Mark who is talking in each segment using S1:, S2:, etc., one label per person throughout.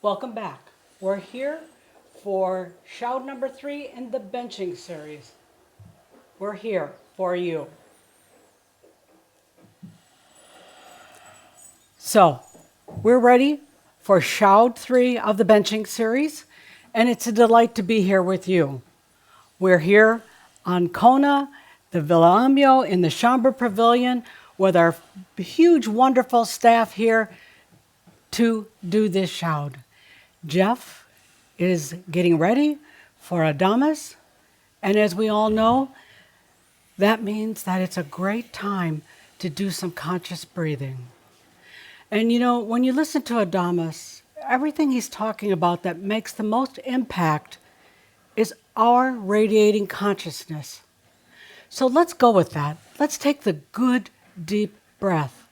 S1: Welcome back. We're here for shout number 3 in the benching series. We're here for you. So, we're ready for shout 3 of the benching series, and it's a delight to be here with you. We're here on Kona, the Villa Amio in the Chambre Pavilion with our huge, wonderful staff here to do this shout. Jeff is getting ready for Adamus, and as we all know, that means that it's a great time to do some conscious breathing. And you know, when you listen to Adamus, everything he's talking about that makes the most impact is our radiating consciousness. So let's go with that. Let's take the good, deep breath,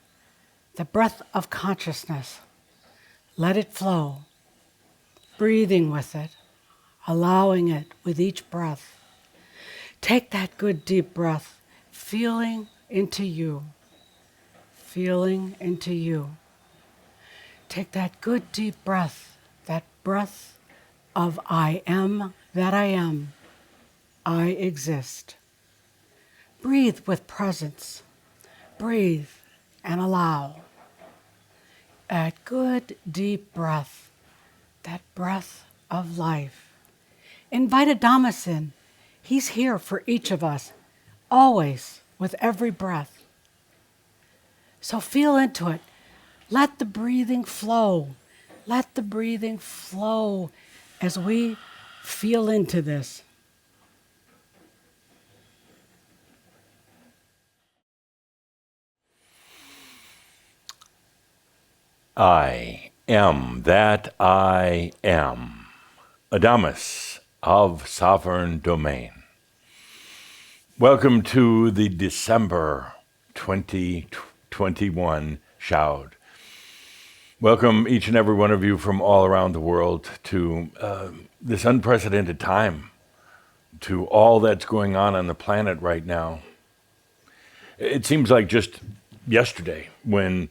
S1: the breath of consciousness. Let it flow. Breathing with it, allowing it with each breath. Take that good deep breath, feeling into you, feeling into you. Take that good deep breath, that breath of I am that I am. I exist. Breathe with presence. Breathe and allow. That good deep breath. That breath of life. Invite Adamus in. He's here for each of us, always, with every breath. So feel into it. Let the breathing flow. Let the breathing flow as we feel into this.
S2: I am that I am. Adamus of Sovereign Domain. Welcome to the December 2021 shout. Welcome each and every one of you from all around the world to this unprecedented time, to all that's going on the planet right now. It seems like just yesterday when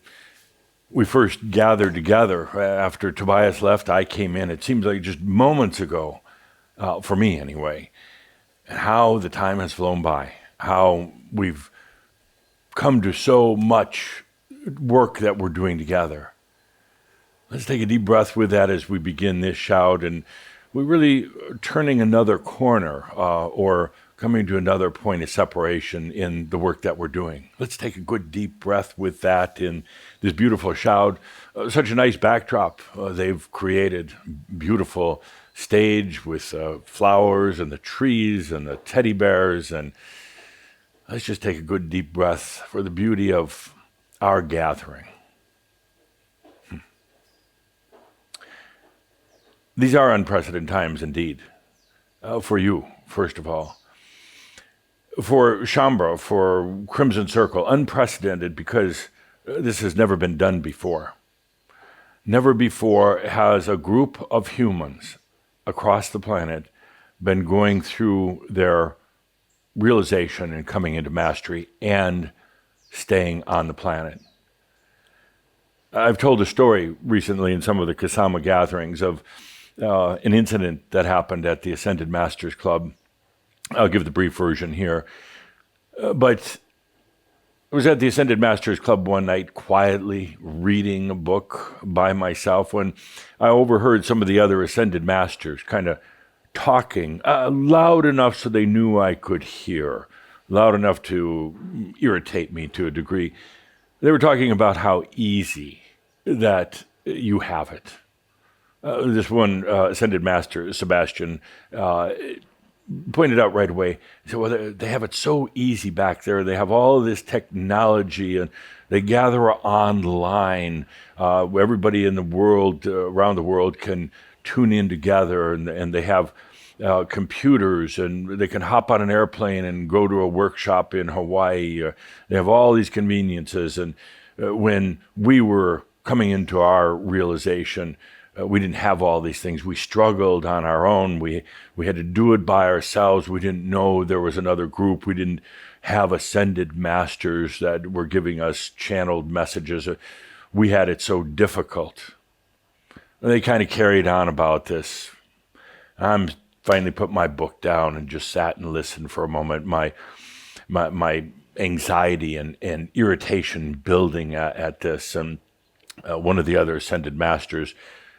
S2: we first gathered together after Tobias left, I came in. It seems like just moments ago, for me anyway, and how the time has flown by, how we've come to so much work that we're doing together. Let's take a deep breath with that as we begin this shout, and we're really turning another corner or coming to another point of separation in the work that we're doing. Let's take a good deep breath with that in this beautiful shout. Such a nice backdrop they've created. Beautiful stage with flowers and the trees and the teddy bears. And let's just take a good deep breath for the beauty of our gathering. These are unprecedented times indeed, for you, first of all. For Chambre, for Crimson Circle, unprecedented because this has never been done before. Never before has a group of humans across the planet been going through their realization and coming into mastery and staying on the planet. I've told a story recently in some of the Kasama gatherings of an incident that happened at the Ascended Masters Club. I'll give the brief version here. But I was at the Ascended Masters Club one night, quietly reading a book by myself, when I overheard some of the other Ascended Masters kind of talking loud enough so they knew I could hear, loud enough to irritate me to a degree. They were talking about how easy that you have it. This one Ascended Master, Sebastian, pointed out right away. He said, well, they have it so easy back there. They have all of this technology, and they gather online. Everybody in the world, around the world, can tune in together, and they have computers, and they can hop on an airplane and go to a workshop in Hawaii. They have all these conveniences. And when we were coming into our realization, we didn't have all these things. We struggled on our own. We had to do it by ourselves. We didn't know there was another group. We didn't have ascended masters that were giving us channeled messages. We had it so difficult. They kind of carried on about this. I'm finally put my book down and just sat and listened for a moment. My anxiety and irritation building at this. And one of the other ascended masters,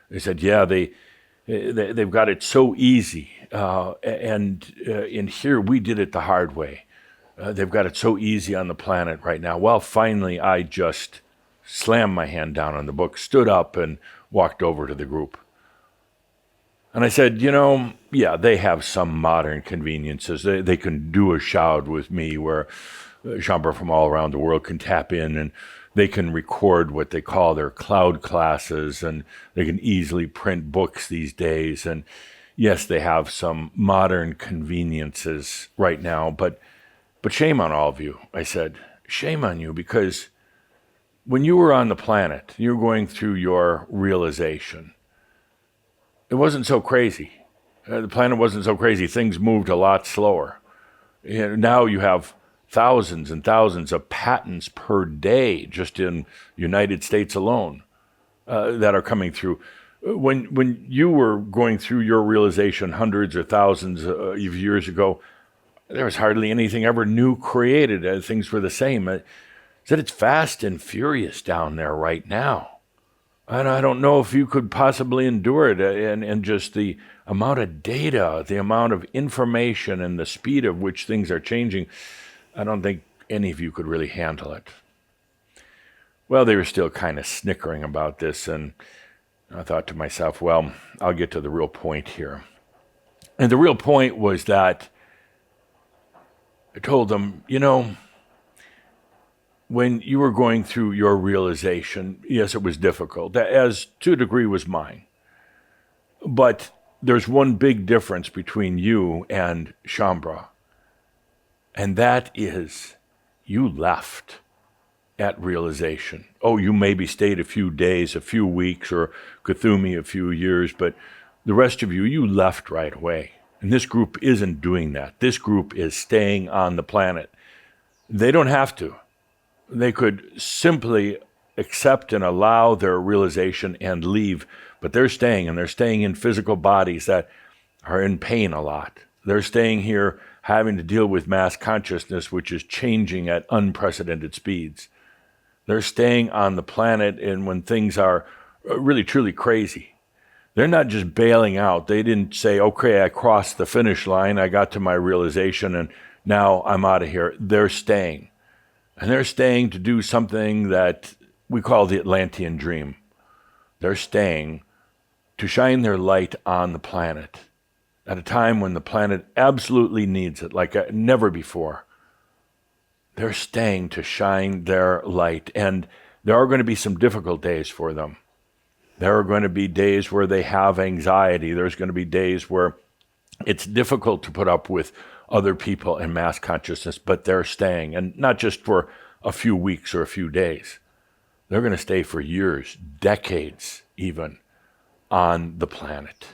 S2: they said, yeah, they've got it so easy. And in here, we did it the hard way. They've got it so easy on the planet right now. Well, finally, I just slammed my hand down on the book, stood up, and walked over to the group. And I said, yeah, they have some modern conveniences. They can do a shout with me where Shambra from all around the world can tap in, and they can record what they call their cloud classes, and they can easily print books these days. And yes, they have some modern conveniences right now, but shame on all of you, I said. Shame on you, because when you were on the planet, you were going through your realization. It wasn't so crazy. The planet wasn't so crazy. Things moved a lot slower. Now you have thousands and thousands of patents per day just in the United States alone that are coming through. When you were going through your realization hundreds or thousands of years ago, there was hardly anything ever new created. Things were the same. Said it's fast and furious down there right now. I don't know if you could possibly endure it, and just the amount of data, the amount of information, and the speed of which things are changing. I don't think any of you could really handle it. Well, they were still kind of snickering about this, and I thought to myself, well, I'll get to the real point here. And the real point was that I told them, when you were going through your realization, yes, it was difficult, as to a degree was mine. But there's one big difference between you and Shambra, and that is you left at realization. Oh, you maybe stayed a few days, a few weeks, or Cthulhu a few years, but the rest of you left right away. And this group isn't doing that. This group is staying on the planet. They don't have to. They could simply accept and allow their realization and leave, but they're staying, and they're staying in physical bodies that are in pain a lot. They're staying here having to deal with mass consciousness, which is changing at unprecedented speeds. They're staying on the planet, and when things are really, truly crazy, they're not just bailing out. They didn't say, okay, I crossed the finish line, I got to my realization, and now I'm out of here. They're staying. And they're staying to do something that we call the Atlantean dream. They're staying to shine their light on the planet at a time when the planet absolutely needs it, like never before. They're staying to shine their light, and there are going to be some difficult days for them. There are going to be days where they have anxiety. There's going to be days where it's difficult to put up with other people and mass consciousness, but they're staying, and not just for a few weeks or a few days. They're going to stay for years, decades even, on the planet.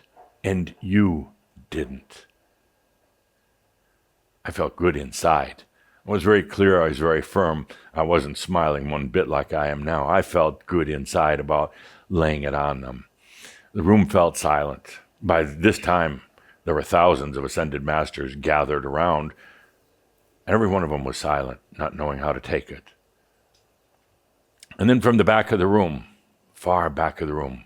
S2: And you didn't. I felt good inside. I was very clear. I was very firm. I wasn't smiling one bit like I am now. I felt good inside about laying it on them. The room felt silent. By this time, there were thousands of ascended masters gathered around, and every one of them was silent, not knowing how to take it. And then from the back of the room, far back of the room,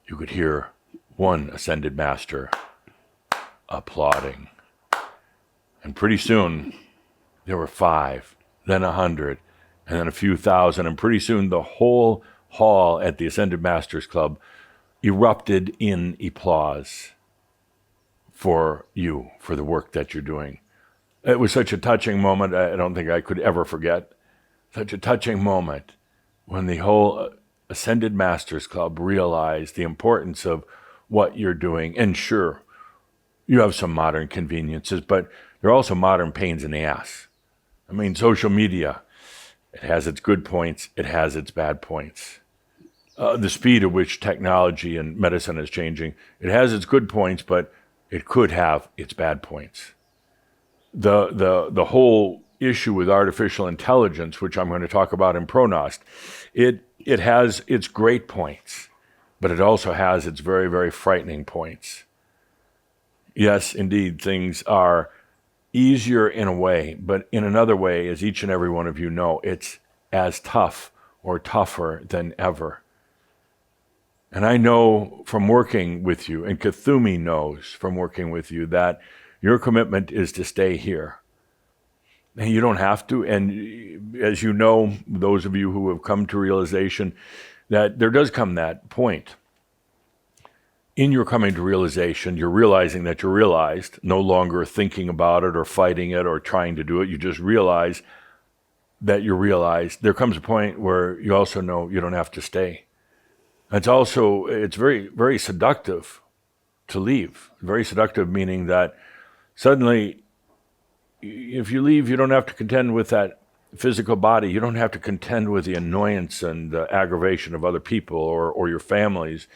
S2: you could hear one ascended master applauding. And pretty soon, there were 5, then 100, and then a few thousand, and pretty soon the whole hall at the Ascended Masters Club erupted in applause for you, for the work that you're doing. It was such a touching moment, I don't think I could ever forget. Such a touching moment when the whole Ascended Masters Club realized the importance of what you're doing. And sure, you have some modern conveniences, but there are also modern pains in the ass. I mean, social media, it has its good points, it has its bad points. The speed at which technology and medicine is changing, it has its good points, but it could have its bad points. The whole issue with artificial intelligence, which I'm going to talk about in Pronost, it has its great points, but it also has its very, very frightening points. Yes, indeed, things are easier in a way, but in another way, as each and every one of you know, it's as tough or tougher than ever. And I know from working with you, and Kathumi knows from working with you, that your commitment is to stay here. And you don't have to. And as you know, those of you who have come to realization, that there does come that point. In your coming to realization, you're realizing that you're realized, no longer thinking about it or fighting it or trying to do it. You just realize that you're realized. There comes a point where you also know you don't have to stay. It's very, very seductive to leave. Very seductive, meaning that suddenly, if you leave, you don't have to contend with that physical body. You don't have to contend with the annoyance and the aggravation of other people or your families.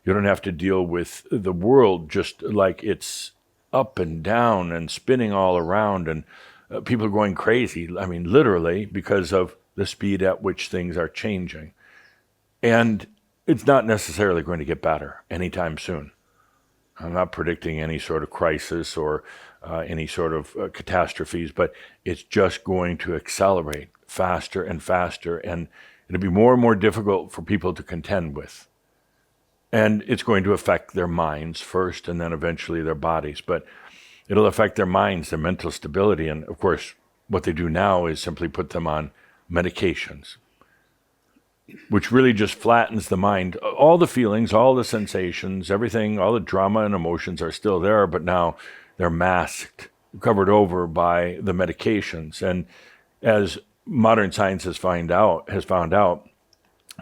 S2: You don't have to deal with the world just like it's up and down and spinning all around, and people are going crazy. I mean, literally, because of the speed at which things are changing. And it's not necessarily going to get better anytime soon. I'm not predicting any sort of crisis or any sort of catastrophes, but it's just going to accelerate faster and faster, and it'll be more and more difficult for people to contend with. And it's going to affect their minds first, and then eventually their bodies. But it'll affect their minds, their mental stability, and of course, what they do now is simply put them on medications, which really just flattens the mind. All the feelings, all the sensations, everything, all the drama and emotions are still there, but now they're masked, covered over by the medications. And as modern science has found out,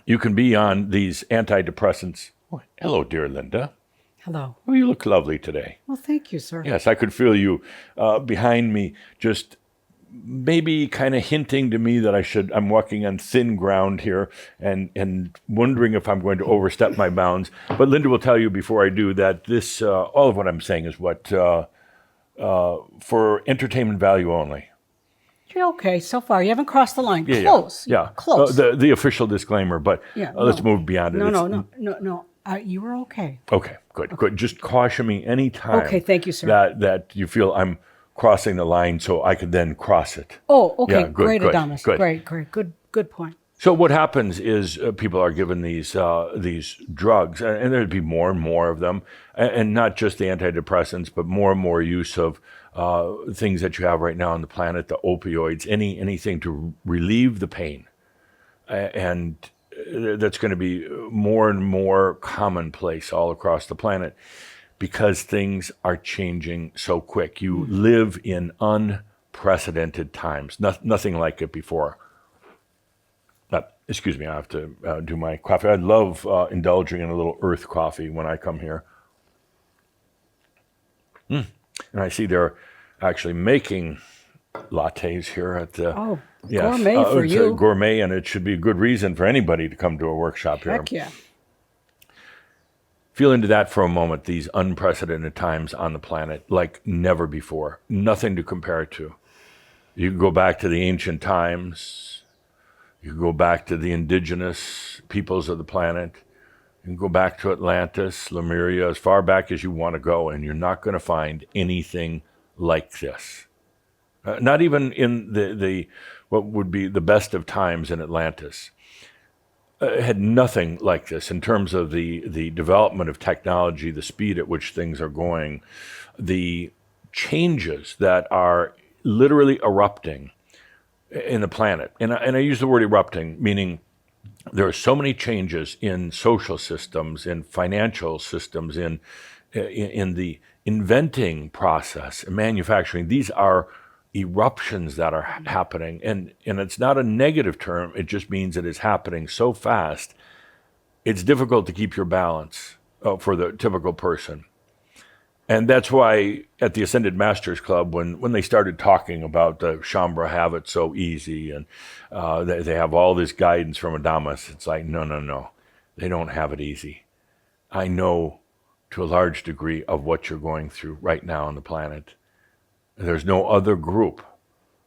S2: you can be on these antidepressants. Oh, hello, dear Linda.
S1: Hello.
S2: Oh, you look lovely today.
S1: Well, thank you, sir.
S2: Yes, I could feel you behind me, just maybe kind of hinting to me that I'm walking on thin ground here and wondering if I'm going to overstep my bounds. But Linda will tell you before I do that this, all of what I'm saying is what, for entertainment value only.
S1: You're okay so far. You haven't crossed the line.
S2: Yeah,
S1: Close.
S2: Yeah.
S1: Close.
S2: The official disclaimer, but let's move beyond it.
S1: No. You were okay.
S2: Okay, good. Just caution me anytime.
S1: Okay, thank you, sir.
S2: That you feel I'm crossing the line so I could then cross it.
S1: Oh, okay.
S2: Yeah,
S1: great, Adamus.
S2: Good.
S1: Great. Good point.
S2: So what happens is people are given these drugs, and there'd be more and more of them, and not just the antidepressants, but more and more use of things that you have right now on the planet, the opioids, anything to relieve the pain, and that's going to be more and more commonplace all across the planet because things are changing so quick. You live in unprecedented times, nothing like it before. Excuse me, I have to do my coffee. I love indulging in a little earth coffee when I come here. And I see they're actually making lattes here at the...
S1: Oh, yes. Gourmet for
S2: it's
S1: you.
S2: Gourmet, and it should be a good reason for anybody to come to a workshop here.
S1: Heck yeah.
S2: Feel into that for a moment, these unprecedented times on the planet, like never before. Nothing to compare it to. You can go back to the ancient times. You can go back to the indigenous peoples of the planet. You can go back to Atlantis, Lemuria, as far back as you want to go, and you're not going to find anything like this. Not even in the what would be the best of times in Atlantis. Had nothing like this in terms of the development of technology, the speed at which things are going, the changes that are literally erupting in the planet. And I use the word erupting, meaning there are so many changes in social systems, in financial systems, in the inventing process, and manufacturing. These are eruptions that are happening, and it's not a negative term. It just means it is happening so fast. It's difficult to keep your balance for the typical person. And that's why at the Ascended Masters Club, when they started talking about the Shambhala have it so easy, and they have all this guidance from Adamus, it's like, no. They don't have it easy. I know to a large degree of what you're going through right now on the planet. There's no other group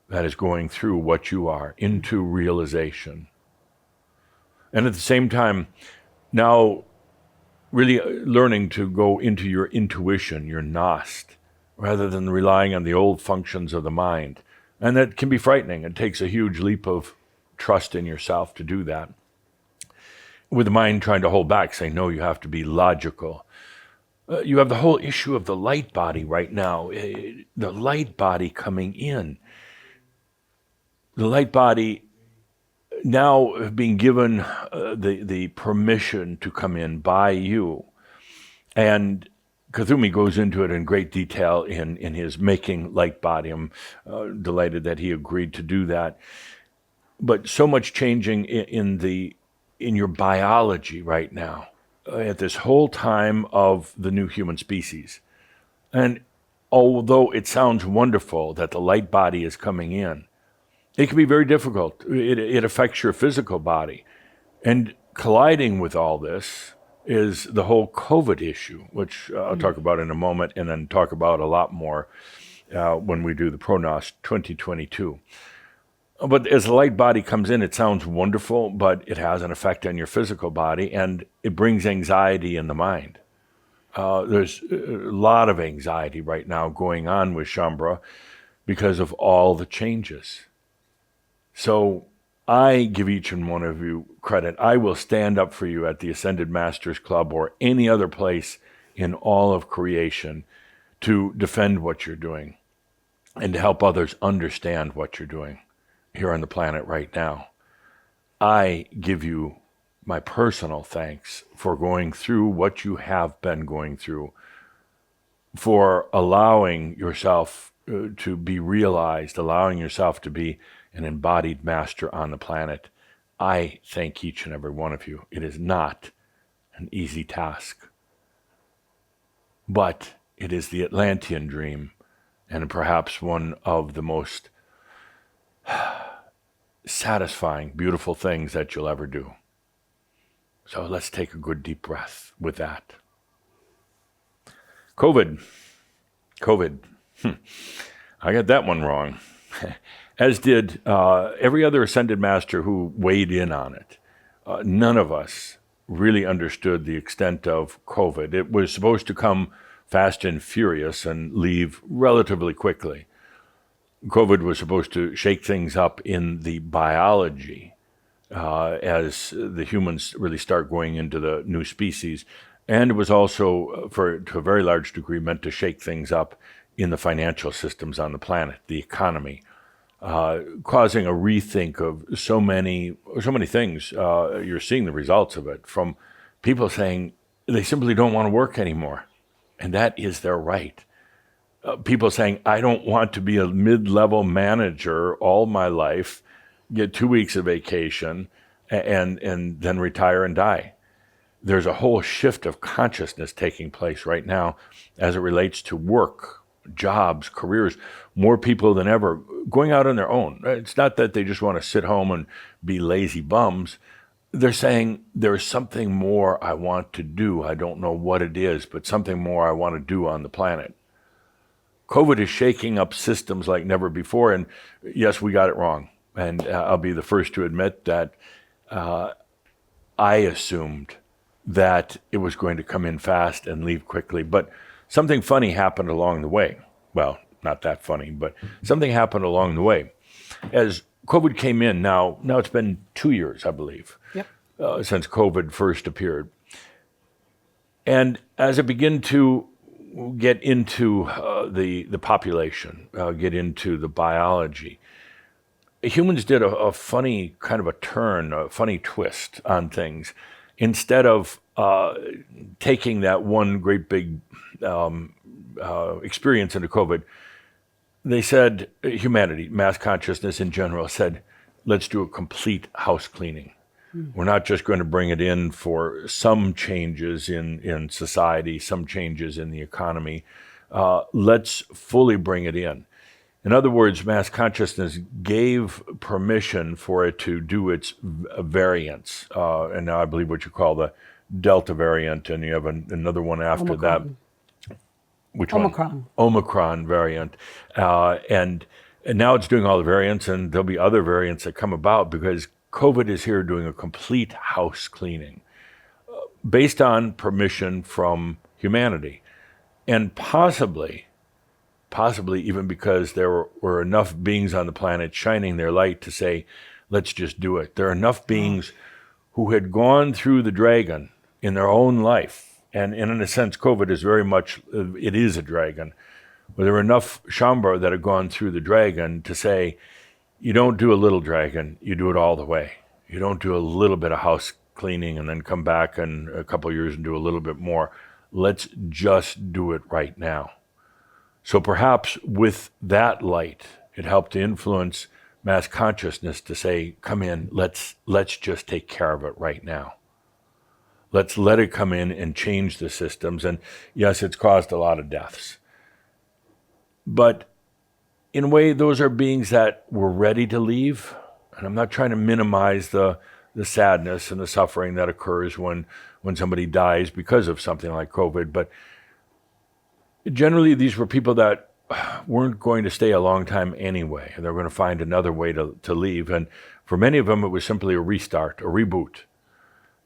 S2: that is going through what you are into realization. And at the same time, now really learning to go into your intuition, your Nost, rather than relying on the old functions of the mind. And that can be frightening. It takes a huge leap of trust in yourself to do that. With the mind trying to hold back, saying, no, you have to be logical. You have the whole issue of the light body right now, the light body coming in. The light body now being given the permission to come in by you. And Kuthumi goes into it in great detail in his Making Light Body. I'm delighted that he agreed to do that. But so much changing in your biology right now at this whole time of the new human species. And although it sounds wonderful that the light body is coming in, it can be very difficult. It affects your physical body. And colliding with all this is the whole COVID issue, which I'll talk about in a moment, and then talk about a lot more when we do the Pronos 2022. But as the light body comes in, it sounds wonderful, but it has an effect on your physical body, and it brings anxiety in the mind. There's a lot of anxiety right now going on with Shambhala because of all the changes. So I give each and one of you credit. I will stand up for you at the Ascended Masters Club or any other place in all of creation to defend what you're doing and to help others understand what you're doing here on the planet right now. I give you my personal thanks for going through what you have been going through, for allowing yourself to be realized, allowing yourself to be an embodied master on the planet. I thank each and every one of you. It is not an easy task, but it is the Atlantean dream, and perhaps one of the most satisfying, beautiful things that you'll ever do. So let's take a good deep breath with that. COVID. I got that one wrong. As did every other Ascended Master who weighed in on it. None of us really understood the extent of COVID. It was supposed to come fast and furious and leave relatively quickly. COVID was supposed to shake things up in the biology as the humans really start going into the new species. And it was also, to a very large degree, meant to shake things up in the financial systems on the planet, the economy. Causing a rethink of so many things. You're seeing the results of it from people saying they simply don't want to work anymore. And that is their right. People saying, I don't want to be a mid-level manager all my life, get 2 weeks of vacation, and then retire and die. There's a whole shift of consciousness taking place right now as it relates to work, jobs, careers, more people than ever going out on their own. It's not that they just want to sit home and be lazy bums. They're saying there's something more I want to do. I don't know what it is, but something more I want to do on the planet. COVID is shaking up systems like never before. And yes, we got it wrong. And I'll be the first to admit that I assumed that it was going to come in fast and leave quickly. But something funny happened along the way. Well, not that funny, but something happened along the way. As COVID came in, now it's been 2 years, I believe, since COVID first appeared. And as it began to get into the population, get into the biology, humans did a funny kind of a turn, a funny twist on things. Instead of taking that one great big experience into COVID, they said, humanity, mass consciousness in general, said, let's do a complete house cleaning. We're not just going to bring it in for some changes in society, some changes in the economy. Let's fully bring it in. In other words, mass consciousness gave permission for it to do its variants. And now I believe what you call the Delta variant, and you have another one after
S1: Omicron.
S2: that. Which
S1: Omicron.
S2: one? Omicron variant. And now it's doing all the variants, and there'll be other variants that come about because COVID is here doing a complete house cleaning. based on permission from humanity. And possibly even because there were enough beings on the planet shining their light to say, let's just do it. There are enough beings who had gone through the dragon in their own life. And in a sense, COVID is very much, it is a dragon. But there were enough Shambhara that had gone through the dragon to say, you don't do a little dragon, you do it all the way. You don't do a little bit of house cleaning and then come back in a couple of years and do a little bit more. Let's just do it right now. So perhaps with that light, it helped to influence mass consciousness to say, come in, let's just take care of it right now. Let's let it come in and change the systems. And yes, it's caused a lot of deaths. But in a way, those are beings that were ready to leave. And I'm not trying to minimize the sadness and the suffering that occurs when somebody dies because of something like COVID. But generally, these were people that weren't going to stay a long time anyway. And they're going to find another way to leave. And for many of them, it was simply a restart, a reboot,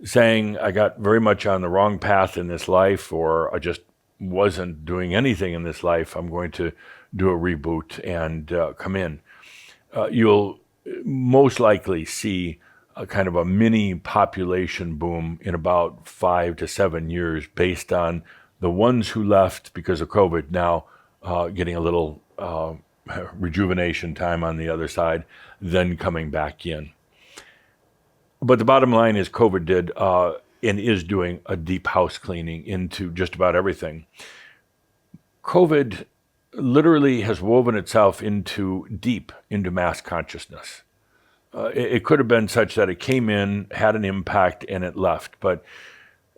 S2: saying, I got very much on the wrong path in this life, or I just wasn't doing anything in this life. I'm going to do a reboot and come in. You'll most likely see a kind of a mini population boom in about 5 to 7 years based on the ones who left because of COVID now getting a little rejuvenation time on the other side, then coming back in. But the bottom line is COVID did and is doing a deep house cleaning into just about everything. COVID literally has woven itself into mass consciousness. It could have been such that it came in, had an impact, and it left. But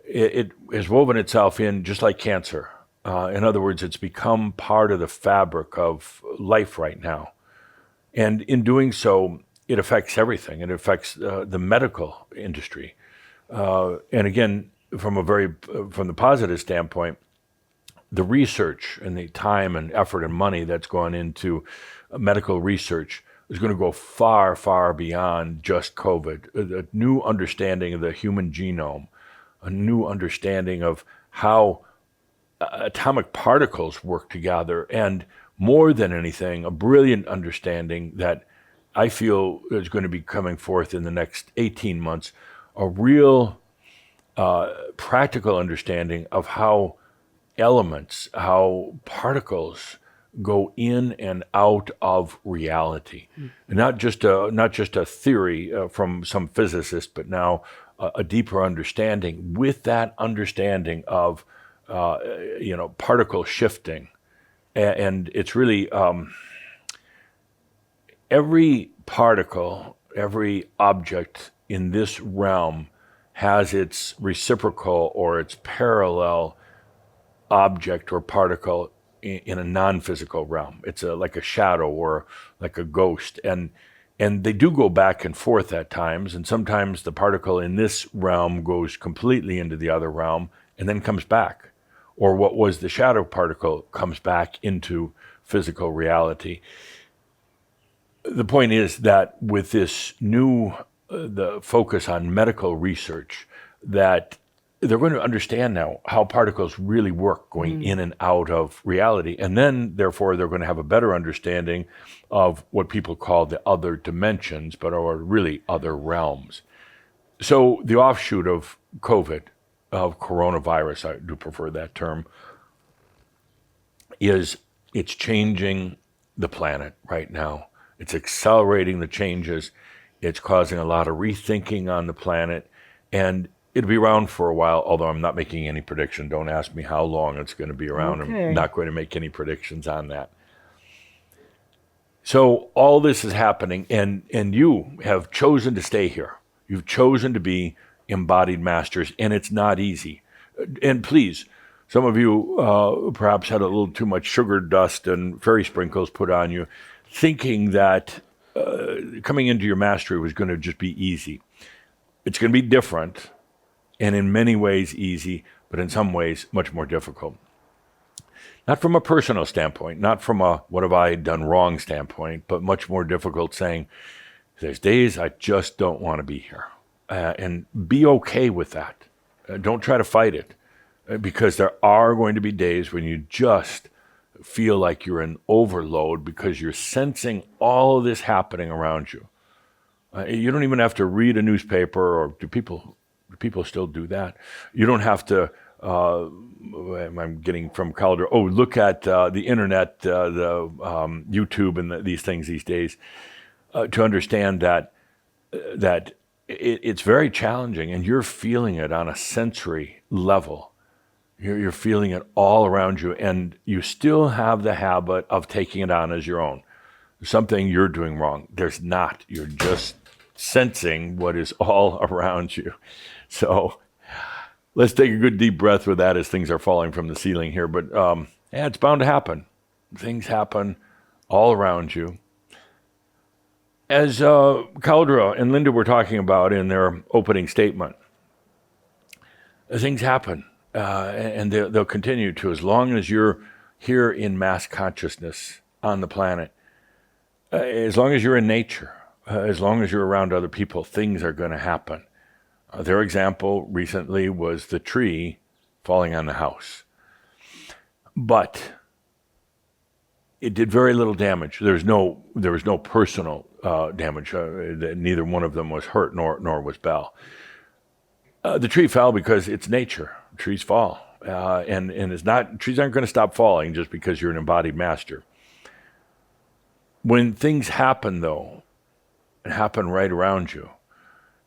S2: it has woven itself in just like cancer. In other words, it's become part of the fabric of life right now. And in doing so, it affects everything. It affects the medical industry. And again, from the positive standpoint, the research and the time and effort and money that's gone into medical research is going to go far, far beyond just COVID. A new understanding of the human genome, a new understanding of how atomic particles work together, and more than anything, a brilliant understanding that I feel is going to be coming forth in the next 18 months, a real practical understanding of how elements, how particles go in and out of reality. And not just a theory from some physicist, but now a deeper understanding. With that understanding of particle shifting, and it's really every particle, every object in this realm has its reciprocal or its parallel object or particle in a non-physical realm. It's like a shadow or like a ghost. And they do go back and forth at times. And sometimes the particle in this realm goes completely into the other realm and then comes back. Or what was the shadow particle comes back into physical reality. The point is that with this new the focus on medical research, that they're going to understand now how particles really work going in and out of reality. And then, therefore, they're going to have a better understanding of what people call the other dimensions, but are really other realms. So the offshoot of COVID, of coronavirus, I do prefer that term, is it's changing the planet right now. It's accelerating the changes. It's causing a lot of rethinking on the planet. And it'll be around for a while, although I'm not making any prediction. Don't ask me how long it's going to be around.
S1: Okay.
S2: I'm not going to make any predictions on that. So all this is happening, and you have chosen to stay here. You've chosen to be embodied masters, and it's not easy. And please, some of you perhaps had a little too much sugar dust and fairy sprinkles put on you, thinking that coming into your mastery was going to just be easy. It's going to be different, and in many ways easy, but in some ways much more difficult. Not from a personal standpoint, not from a what have I done wrong standpoint, but much more difficult saying, there's days I just don't want to be here. And be okay with that. Don't try to fight it, because there are going to be days when you just feel like you're in overload because you're sensing all of this happening around you. You don't even have to read a newspaper, or do people still do that? You don't have to. I'm getting from Calder. Oh, look at the internet, the YouTube, and these things these days to understand that it's very challenging, and you're feeling it on a sensory level. You're feeling it all around you, and you still have the habit of taking it on as your own. There's something you're doing wrong. There's not. You're just sensing what is all around you. So let's take a good deep breath with that as things are falling from the ceiling here. But yeah, it's bound to happen. Things happen all around you. As Caldera and Linda were talking about in their opening statement, things happen, and they'll continue to as long as you're here in mass consciousness on the planet. As long as you're in nature, as long as you're around other people, things are going to happen. Their example recently was the tree falling on the house. But it did very little damage. There was no personal damage. Neither one of them was hurt, nor was Belle. The tree fell because it's nature. Trees fall, and it's not. Trees aren't going to stop falling just because you're an embodied master. When things happen, though, and happen right around you,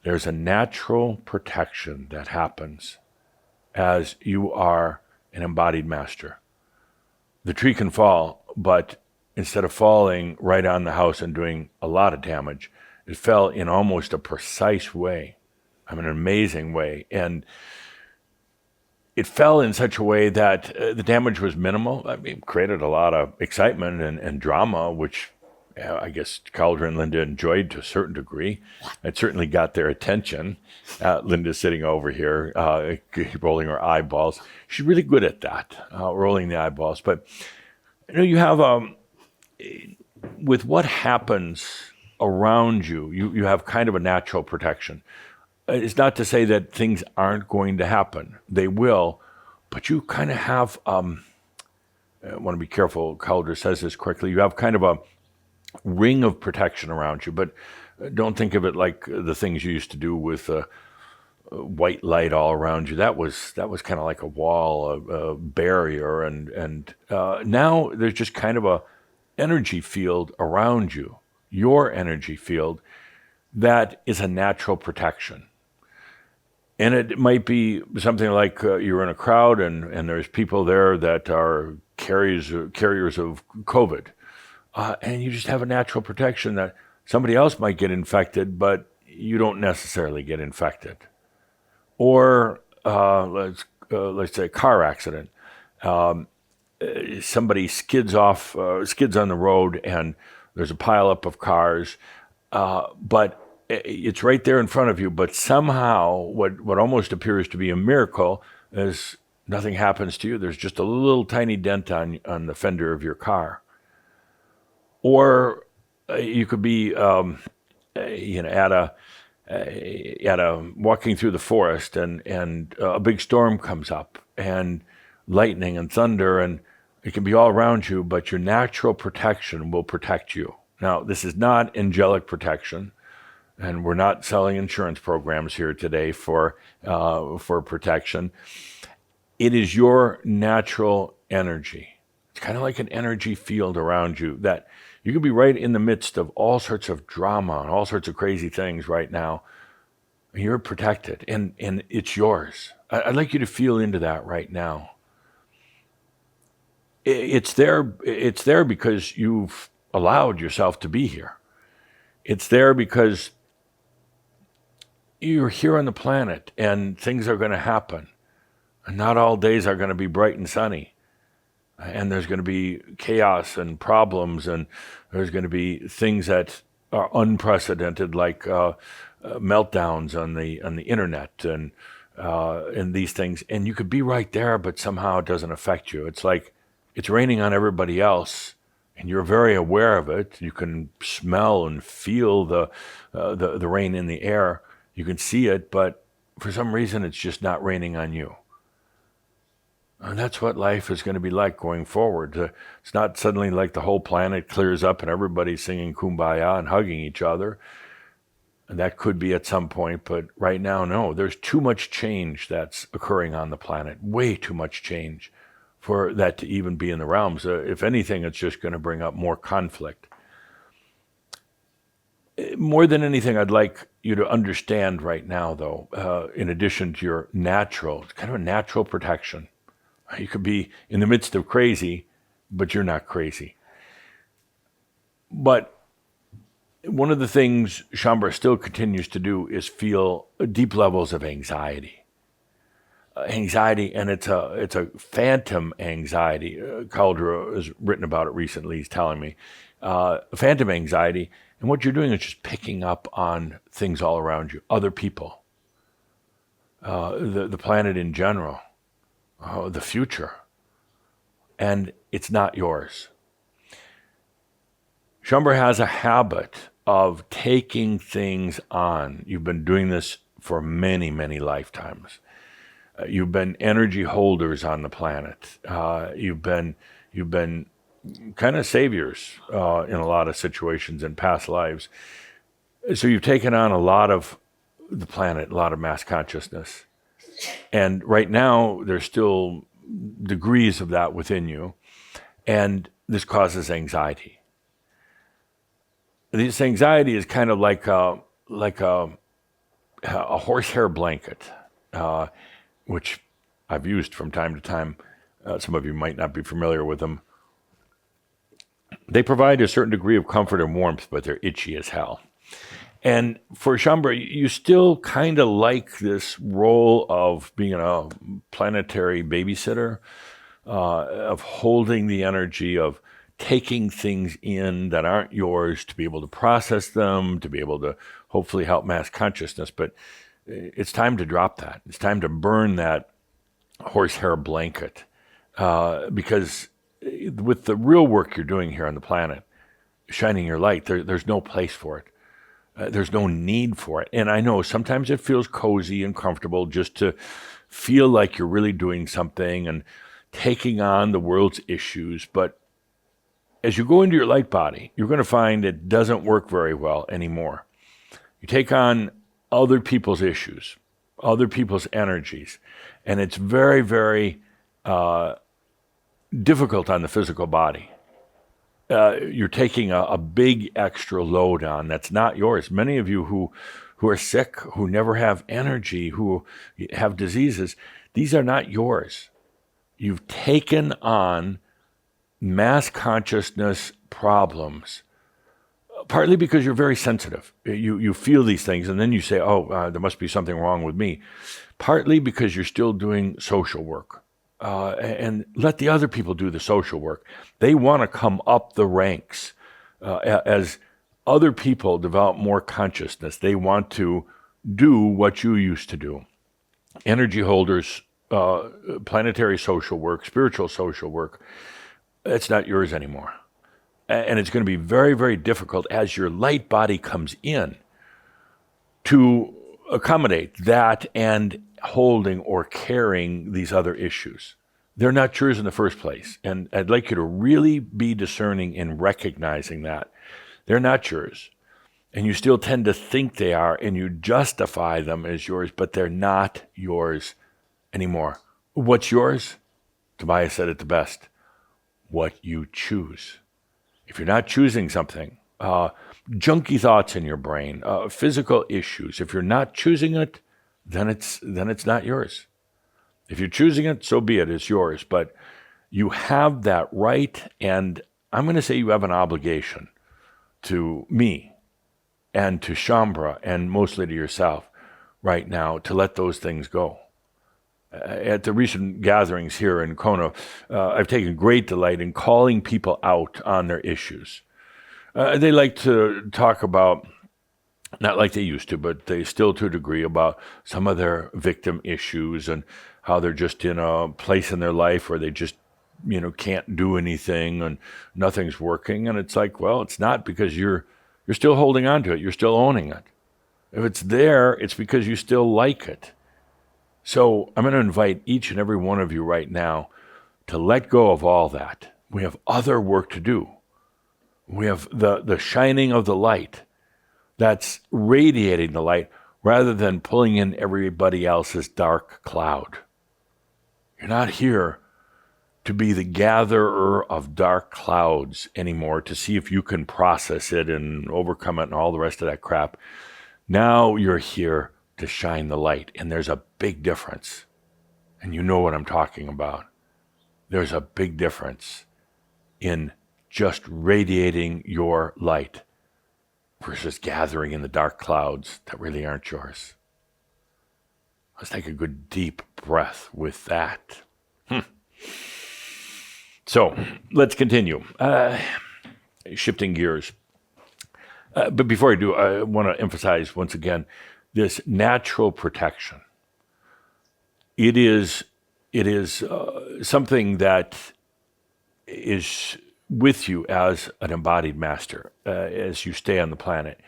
S2: there's a natural protection that happens as you are an embodied master. The tree can fall, but instead of falling right on the house and doing a lot of damage, it fell in almost a precise way. An amazing way. And it fell in such a way that the damage was minimal. I mean, it created a lot of excitement and drama, which I guess Calder and Linda enjoyed to a certain degree. It certainly got their attention. Linda's sitting over here, rolling her eyeballs. She's really good at that, rolling the eyeballs. But you have with what happens around you, you have kind of a natural protection. It's not to say that things aren't going to happen. They will, but you kind of have, I want to be careful, Calder says this correctly, you have kind of a ring of protection around you, but don't think of it like the things you used to do with white light all around you. That was kind of like a wall, a barrier, and now there's just kind of a energy field around you, your energy field, that is a natural protection. And it might be something like you're in a crowd and there's people there that are carriers of COVID. And you just have a natural protection that somebody else might get infected, but you don't necessarily get infected. Or let's say a car accident. Somebody skids on the road, and there's a pileup of cars, but it's right there in front of you, but somehow what almost appears to be a miracle is nothing happens to you. There's just a little tiny dent on the fender of your car. Or you could be at a walking through the forest, and a big storm comes up, and lightning and thunder, and it can be all around you, but your natural protection will protect you. Now, this is not angelic protection. And we're not selling insurance programs here today for protection. It is your natural energy. It's kind of like an energy field around you that you could be right in the midst of all sorts of drama and all sorts of crazy things right now. And you're protected, and it's yours. I'd like you to feel into that right now. It's there. It's there because you've allowed yourself to be here. It's there because you're here on the planet, and things are going to happen. And not all days are going to be bright and sunny. And there's going to be chaos and problems, and there's going to be things that are unprecedented, like meltdowns on the internet and these things. And you could be right there, but somehow it doesn't affect you. It's like it's raining on everybody else, and you're very aware of it. You can smell and feel the rain in the air. You can see it, but for some reason it's just not raining on you. And that's what life is going to be like going forward. It's not suddenly like the whole planet clears up and everybody's singing Kumbaya and hugging each other. And that could be at some point, but right now, no. There's too much change that's occurring on the planet, way too much change for that to even be in the realms. If anything, it's just going to bring up more conflict. More than anything, I'd like you to understand right now, though, in addition to your natural, it's kind of a natural protection. You could be in the midst of crazy, but you're not crazy. But one of the things Shambhala still continues to do is feel deep levels of anxiety. Anxiety, and it's a phantom anxiety. Caldera has written about it recently. He's telling me phantom anxiety, and what you're doing is just picking up on things all around you, other people, the planet in general, the future, and it's not yours. Shambhala has a habit of taking things on. You've been doing this for many, many lifetimes. You've been energy holders on the planet. You've been kind of saviors in a lot of situations in past lives. So you've taken on a lot of the planet, a lot of mass consciousness. And right now, there's still degrees of that within you. And this causes anxiety. This anxiety is kind of like a horsehair blanket, which I've used from time to time. Some of you might not be familiar with them. They provide a certain degree of comfort and warmth, but they're itchy as hell. And for Shambhala, you still kind of like this role of being a planetary babysitter, of holding the energy, of taking things in that aren't yours, to be able to process them, to be able to hopefully help mass consciousness. But it's time to drop that. It's time to burn that horsehair blanket, because with the real work you're doing here on the planet, shining your light, there's no place for it. There's no need for it. And I know sometimes it feels cozy and comfortable just to feel like you're really doing something and taking on the world's issues. But as you go into your light body, you're going to find it doesn't work very well anymore. You take on other people's issues, other people's energies, and it's very, very difficult on the physical body. You're taking a big extra load on that's not yours. Many of you who are sick, who never have energy, who have diseases, these are not yours. You've taken on mass consciousness problems, partly because you're very sensitive. You feel these things, and then you say, there must be something wrong with me. Partly because you're still doing social work. And let the other people do the social work. They want to come up the ranks. As other people develop more consciousness, they want to do what you used to do. Energy holders, planetary social work, spiritual social work, it's not yours anymore. And it's going to be very, very difficult as your light body comes in to accommodate that and holding or carrying these other issues. They're not yours in the first place. And I'd like you to really be discerning in recognizing that. They're not yours. And you still tend to think they are, and you justify them as yours, but they're not yours anymore. What's yours? Tobias said it the best. What you choose. If you're not choosing something, junky thoughts in your brain, physical issues, if you're not choosing it, then it's not yours. If you're choosing it, so be it, it's yours. But you have that right, and I'm going to say you have an obligation to me and to Shambhala, and mostly to yourself right now, to let those things go. At the recent gatherings here in Kona, I've taken great delight in calling people out on their issues. They like to talk about, not like they used to, but they still to a degree, about some of their victim issues and how they're just in a place in their life where they just, can't do anything and nothing's working. And it's like, well, it's not, because you're still holding on to it. You're still owning it. If it's there, it's because you still like it. So I'm going to invite each and every one of you right now to let go of all that. We have other work to do. We have the shining of the light that's radiating the light rather than pulling in everybody else's dark cloud. You're not here to be the gatherer of dark clouds anymore to see if you can process it and overcome it and all the rest of that crap. Now you're here to shine the light, and there's a big difference. And you know what I'm talking about. There's a big difference in just radiating your light versus gathering in the dark clouds that really aren't yours. Let's take a good deep breath with that. So let's continue. Shifting gears. But before I do, I want to emphasize once again this natural protection. It is something that is with you as an embodied master, as you stay on the planet.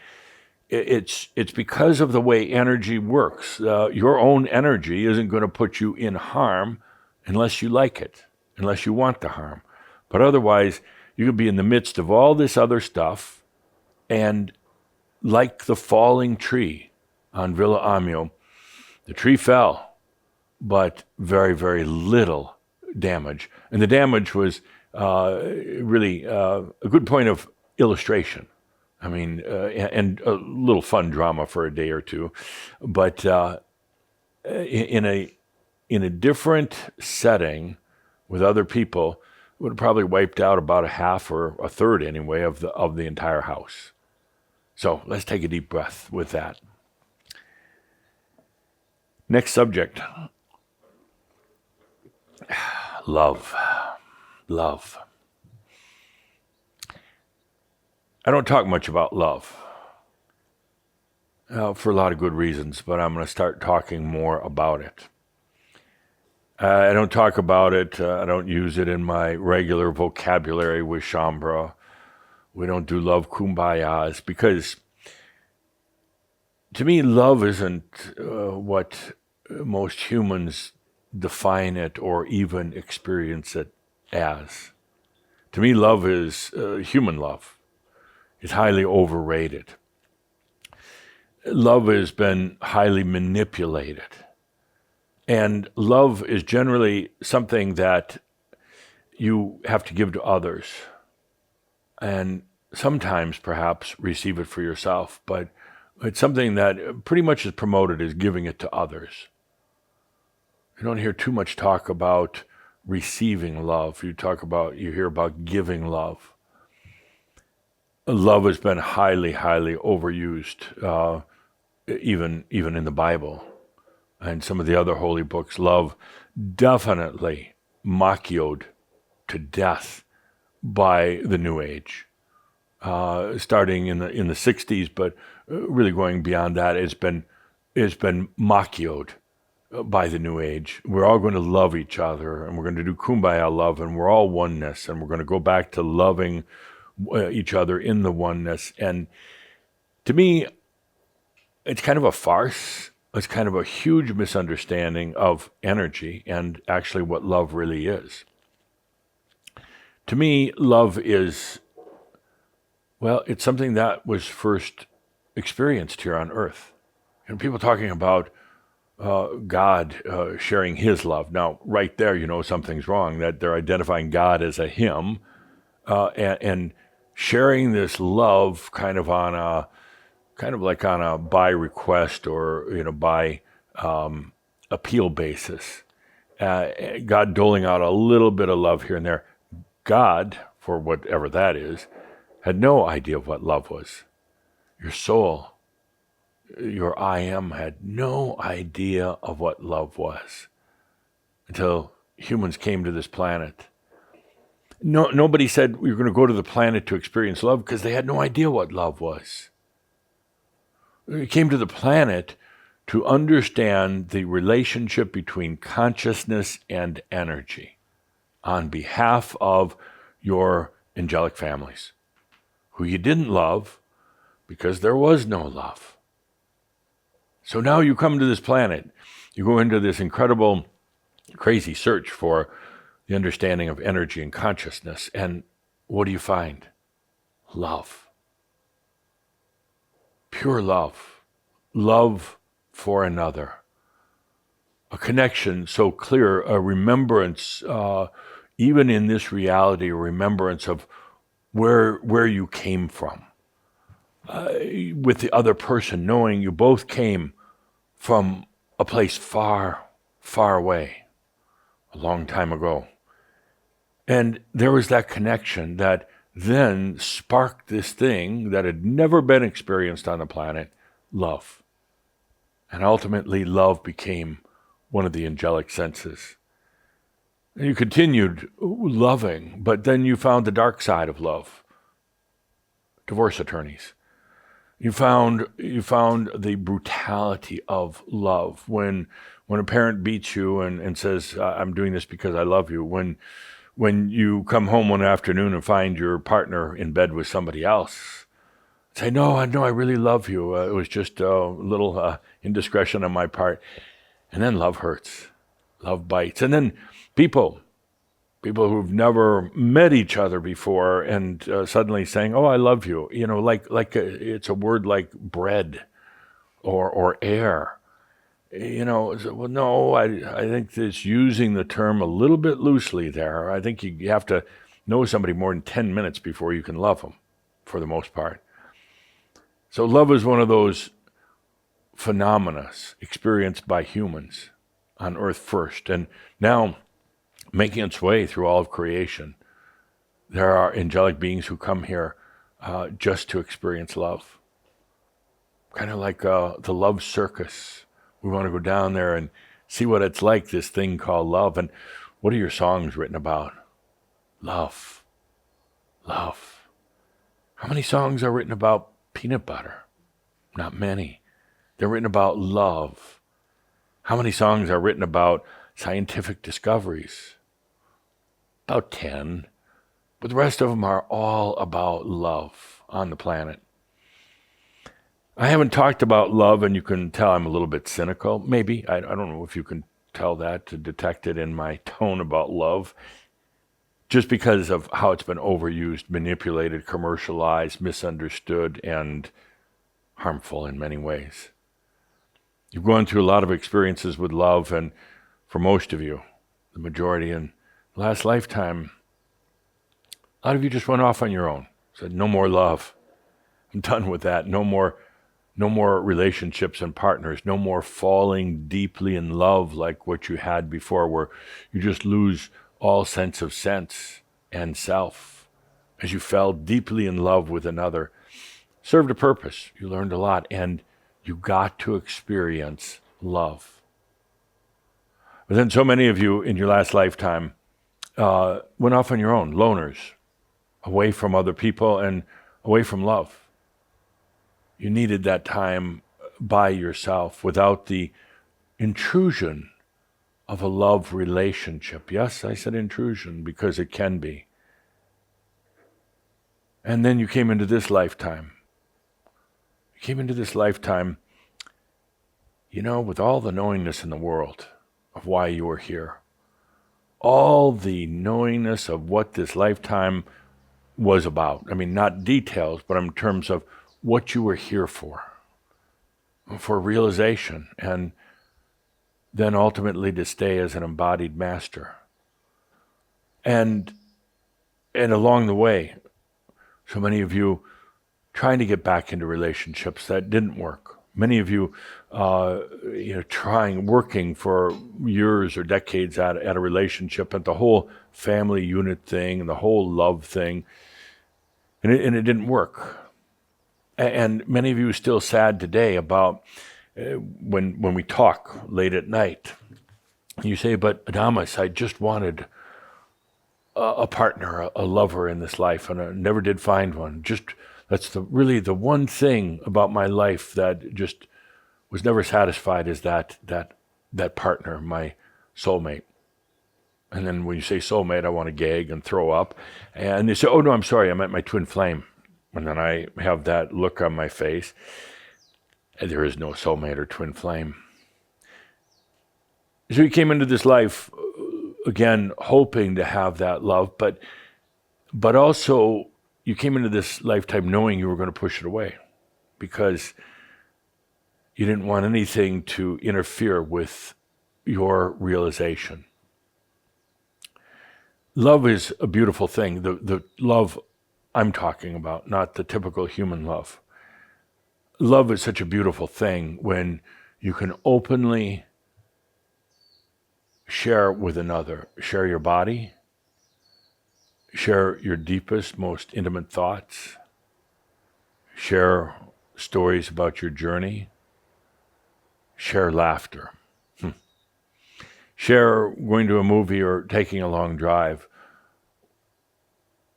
S2: It's because of the way energy works. Your own energy isn't going to put you in harm unless you like it, unless you want the harm. But otherwise, you could be in the midst of all this other stuff, and like the falling tree on Villa Amio, the tree fell, but very, very little damage. And the damage was really a good point of illustration. I mean, and a little fun drama for a day or two. But in a different setting with other people, would have probably wiped out about a half or a third anyway of the entire house. So let's take a deep breath with that. Next subject. Love. Love. I don't talk much about love for a lot of good reasons, but I'm going to start talking more about it. I don't talk about it. I don't use it in my regular vocabulary with Shambra. We don't do love kumbayas because to me, love isn't what most humans define it or even experience it as. To me, love is human love. It's highly overrated. Love has been highly manipulated. And love is generally something that you have to give to others. And sometimes perhaps receive it for yourself. But it's something that pretty much is promoted as giving it to others. You don't hear too much talk about receiving love. You hear about giving love. Love has been highly, highly overused, even in the Bible and some of the other holy books. Love definitely macchioed to death by the New Age, starting in the 60s, but really going beyond that. It's been macchioed by the New Age. We're all going to love each other, and we're going to do kumbaya love, and we're all oneness, and we're going to go back to loving each other in the oneness. And to me, it's kind of a farce. It's kind of a huge misunderstanding of energy and actually what love really is. To me, love is, well, it's something that was first experienced here on earth. And people talking about God sharing his love. Now, right there, you know something's wrong, that they're identifying God as a him and sharing this love kind of like on a by request or by appeal basis. God doling out a little bit of love here and there. God, for whatever that is, had no idea of what love was. Your soul, your I am, had no idea of what love was until humans came to this planet. Nobody said we were going to go to the planet to experience love because they had no idea what love was. We came to the planet to understand the relationship between consciousness and energy on behalf of your angelic families, who you didn't love because there was no love. So now you come to this planet You go into this incredible, crazy search for the understanding of energy and consciousness, and what do you find? Love. Pure love. Love for another. A connection so clear, a remembrance, even in this reality, a remembrance of where you came from. With the other person, knowing you both came from a place far, far away, a long time ago. And there was that connection that then sparked this thing that had never been experienced on the planet, love. And ultimately, love became one of the angelic senses. And you continued loving, but then you found the dark side of love. Divorce attorneys. You found the brutality of love when a parent beats you and says, "I'm doing this because I love you." When you come home one afternoon and find your partner in bed with somebody else, say, "No, I really love you. It was just a little indiscretion on my part." And then love hurts, love bites, and then people who've never met each other before and suddenly saying, "Oh, I love you," it's a word like bread or air. Well, no, I think it's using the term a little bit loosely there. I think you have to know somebody more than 10 minutes before you can love them, for the most part. So love is one of those phenomena experienced by humans on Earth first, and now making its way through all of creation. There are angelic beings who come here just to experience love. Kind of like the love circus. We want to go down there and see what it's like, this thing called love. And what are your songs written about? Love. Love. How many songs are written about peanut butter? Not many. They're written about love. How many songs are written about scientific discoveries? About 10. But the rest of them are all about love on the planet. I haven't talked about love, and you can tell I'm a little bit cynical. Maybe. I don't know if you can tell that, to detect it in my tone about love, just because of how it's been overused, manipulated, commercialized, misunderstood, and harmful in many ways. You've gone through a lot of experiences with love, and for most of you, the majority in the last lifetime, a lot of you just went off on your own, said, "No more love. I'm done with that. No more relationships and partners. No more falling deeply in love like what you had before, where you just lose all sense of sense and self as you fell deeply in love with another." Served a purpose. You learned a lot, and you got to experience love. But then so many of you in your last lifetime went off on your own, loners, away from other people and away from love. You needed that time by yourself without the intrusion of a love relationship. Yes, I said intrusion because it can be. And then you came into this lifetime. You came into this lifetime, with all the knowingness in the world of why you were here. All the knowingness of what this lifetime was about. I mean, not details, but in terms of what you were here for realization, and then ultimately to stay as an embodied master. And along the way, so many of you trying to get back into relationships that didn't work. Many of you, working for years or decades at a relationship, at the whole family unit thing and the whole love thing, and it didn't work. And many of you are still sad today about when we talk late at night. You say, "But Adamus, I just wanted a partner, a lover in this life, and I never did find one. That's really the one thing about my life that just was never satisfied, is that partner, my soulmate." And then when you say soulmate, I want to gag and throw up. And they say, "Oh no, I'm sorry, I meant my twin flame." And then I have that look on my face. And there is no soulmate or twin flame. So you came into this life, again, hoping to have that love, but also you came into this lifetime knowing you were going to push it away because you didn't want anything to interfere with your realization. Love is a beautiful thing. The love I'm talking about, not the typical human love. Love is such a beautiful thing when you can openly share with another, share your body, share your deepest, most intimate thoughts, share stories about your journey, share laughter, share going to a movie or taking a long drive.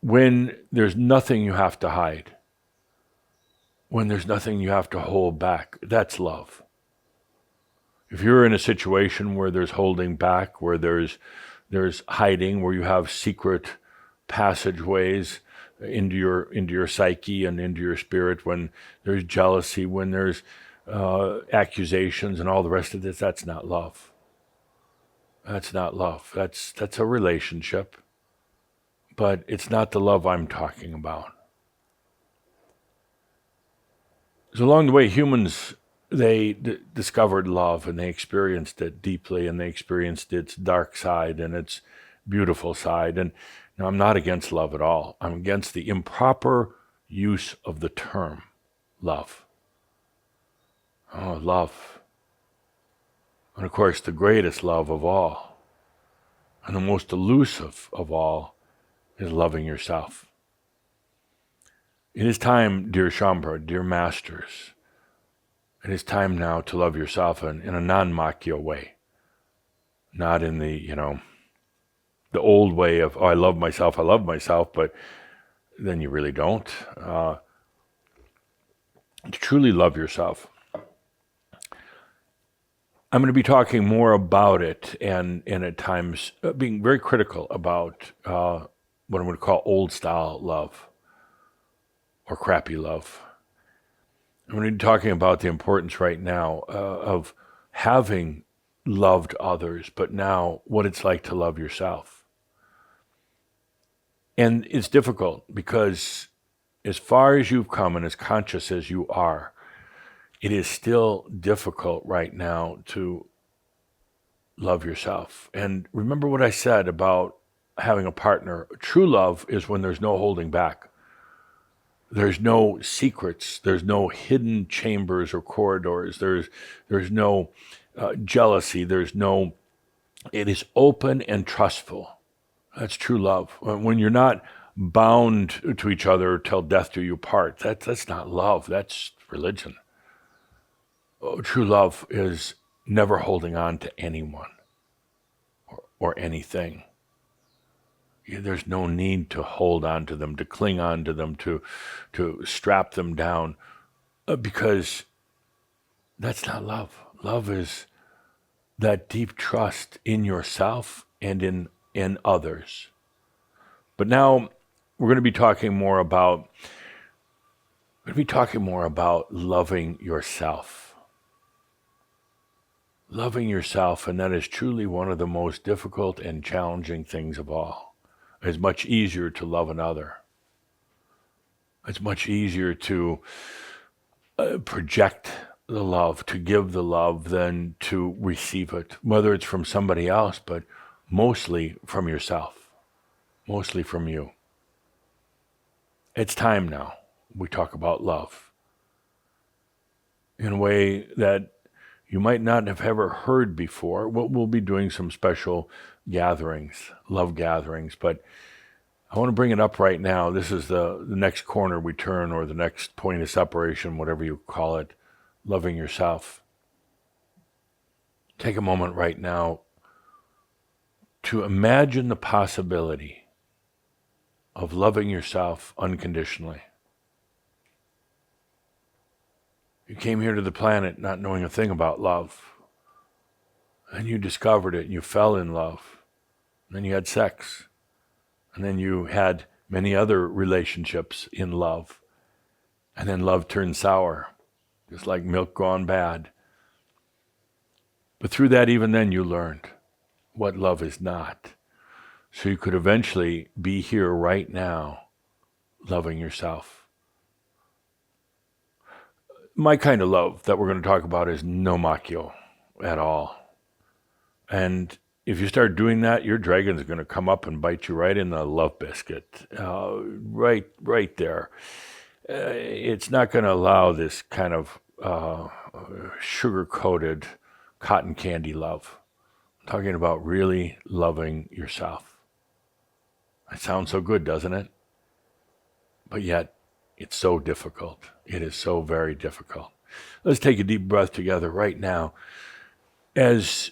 S2: When there's nothing you have to hide, when there's nothing you have to hold back, that's love. If you're in a situation where there's holding back, where there's hiding, where you have secret passageways into your psyche and into your spirit, when there's jealousy, when there's accusations and all the rest of this, that's not love. That's not love. That's a relationship, but it's not the love I'm talking about. So along the way, humans, they discovered love and they experienced it deeply and they experienced its dark side and its beautiful side. And now I'm not against love at all. I'm against the improper use of the term love. Oh, love. And of course, the greatest love of all and the most elusive of all is loving yourself. It is time, dear Shambhala, dear masters, it is time now to love yourself in a non-Makya way. Not in the old way of, oh, I love myself, but then you really don't. To truly love yourself. I'm going to be talking more about it and at times being very critical about what I'm going to call old style love or crappy love. I'm going to be talking about the importance right now of having loved others, but now what it's like to love yourself. And it's difficult because as far as you've come and as conscious as you are, it is still difficult right now to love yourself. And remember what I said about having a partner. True love is when there's no holding back. There's no secrets. There's no hidden chambers or corridors. There's no jealousy. It is open and trustful. That's true love. When you're not bound to each other till death do you part, that's not love. That's religion. Oh, true love is never holding on to anyone or anything. There's no need to hold on to them, to cling on to them, to strap them down, because that's not love. Love is that deep trust in yourself and in others. But now we're going to be talking more about loving yourself. Loving yourself, and that is truly one of the most difficult and challenging things of all. It's much easier to love another. It's much easier to project the love, to give the love, than to receive it, whether it's from somebody else, but mostly from yourself, mostly from you. It's time now we talk about love in a way that you might not have ever heard before. We'll be doing some special gatherings, love gatherings, but I want to bring it up right now. This is the next corner we turn, or the next point of separation, whatever you call it, loving yourself. Take a moment right now to imagine the possibility of loving yourself unconditionally. You came here to the planet not knowing a thing about love. And you discovered it and you fell in love. And then you had sex. And then you had many other relationships in love. And then love turned sour, just like milk gone bad. But through that, even then, you learned what love is not. So you could eventually be here right now, loving yourself. My kind of love that we're going to talk about is no machio at all. And if you start doing that, your dragon's going to come up and bite you right in the love biscuit, right there. It's not going to allow this kind of sugar-coated cotton candy love. I'm talking about really loving yourself. It sounds so good, doesn't it? But yet, it's so difficult. It is so very difficult. Let's take a deep breath together right now as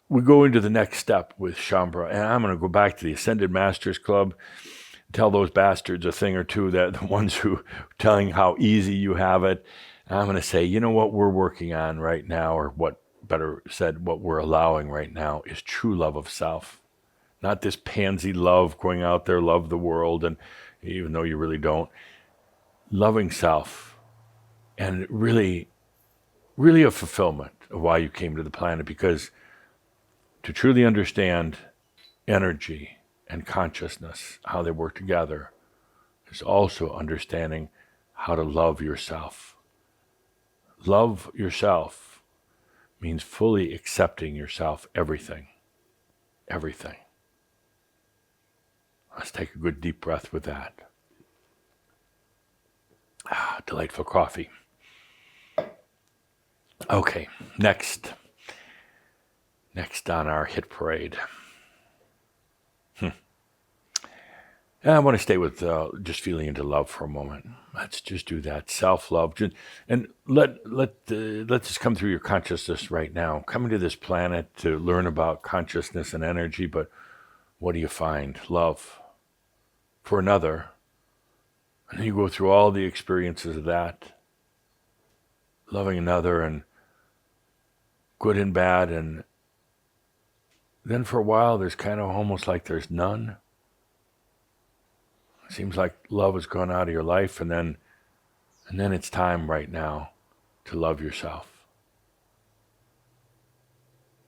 S2: we go into the next step with Shambhala. And I'm going to go back to the Ascended Masters Club, tell those bastards a thing or two, that the ones who are telling how easy you have it. And I'm going to say, you know what we're working on right now, or what better said, what we're allowing right now is true love of self. Not this pansy love, going out there, love the world, and even though you really don't. Loving self, and really a fulfillment of why you came to the planet, because to truly understand energy and consciousness, how they work together, is also understanding how to love yourself. Love yourself means fully accepting yourself, everything. Everything. Let's take a good deep breath with that. Delightful coffee. Okay, next on our hit parade. I want to stay with just feeling into love for a moment. Let's just do that. Self-love. And let this come through your consciousness right now. Coming to this planet to learn about consciousness and energy, but what do you find? Love for another. And then you go through all the experiences of that. Loving another, and good and bad, and then for a while there's kind of almost like there's none. It seems like love has gone out of your life, and then it's time right now to love yourself.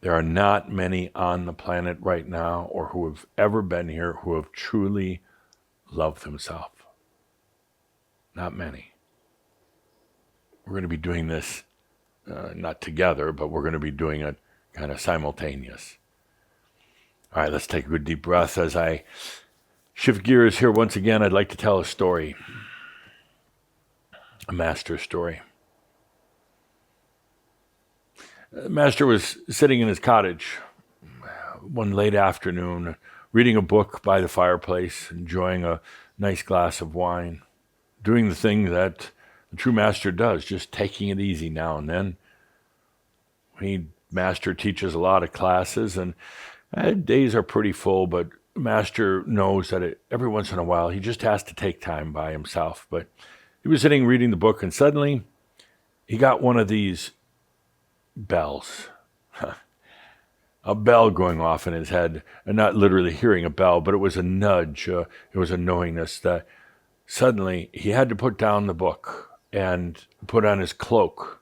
S2: There are not many on the planet right now, or who have ever been here, who have truly loved themselves. Not many. We're going to be doing this not together, but we're going to be doing it kind of simultaneous. All right, let's take a good deep breath. As I shift gears here once again, I'd like to tell a story, a master story. The master was sitting in his cottage one late afternoon, reading a book by the fireplace, enjoying a nice glass of wine, doing the thing that the true master does, just taking it easy now and then. Master teaches a lot of classes, and days are pretty full, but master knows that every once in a while he just has to take time by himself. But he was sitting reading the book, and suddenly he got one of these bells. A bell going off in his head, and not literally hearing a bell, but it was a nudge. It was a knowingness that suddenly he had to put down the book and put on his cloak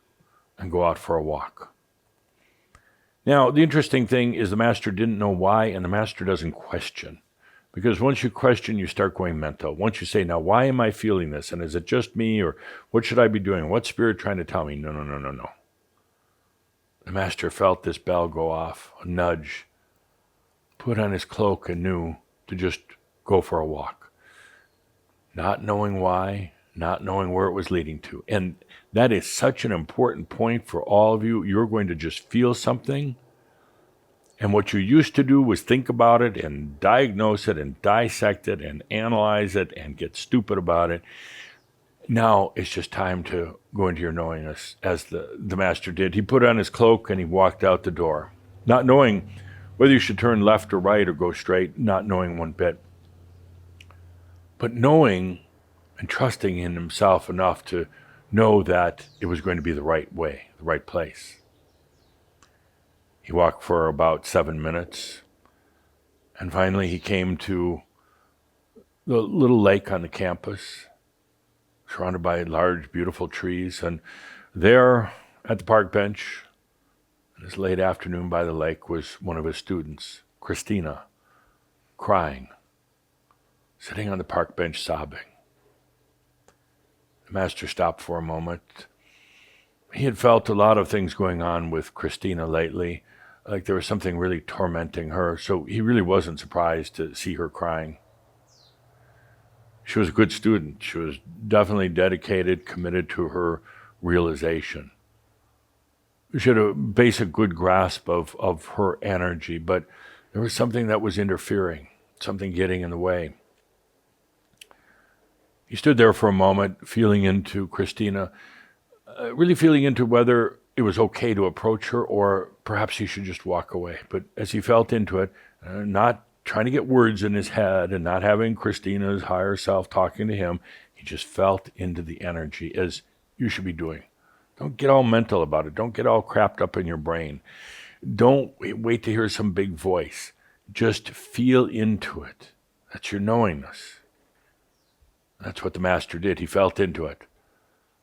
S2: and go out for a walk. Now, the interesting thing is the master didn't know why, and the master doesn't question. Because once you question, you start going mental. Once you say, now, why am I feeling this? And is it just me? Or what should I be doing? What's spirit trying to tell me? No. The master felt this bell go off, a nudge, put on his cloak and knew to just go for a walk. Not knowing why, not knowing where it was leading to. And that is such an important point for all of you. You're going to just feel something. And what you used to do was think about it and diagnose it and dissect it and analyze it and get stupid about it. Now it's just time to go into your knowingness, as the master did. He put on his cloak and he walked out the door, not knowing whether you should turn left or right or go straight, not knowing one bit. But knowing and trusting in himself enough to know that it was going to be the right way, the right place. He walked for about 7 minutes, and finally he came to the little lake on the campus, surrounded by large, beautiful trees. And there at the park bench, This late afternoon by the lake was one of his students, Christina, crying, sitting on the park bench sobbing. The master stopped for a moment. He had felt a lot of things going on with Christina lately, like there was something really tormenting her, so he really wasn't surprised to see her crying. She was a good student. She was definitely dedicated, committed to her realization. She had a basic good grasp of her energy, but there was something that was interfering, something getting in the way. He stood there for a moment, feeling into Christina, really feeling into whether it was okay to approach her or perhaps he should just walk away. But as he felt into it, not trying to get words in his head and not having Christina's higher self talking to him, he just felt into the energy as you should be doing. Don't get all mental about it. Don't get all crapped up in your brain. Don't wait to hear some big voice. Just feel into it. That's your knowingness. That's what the master did. He felt into it.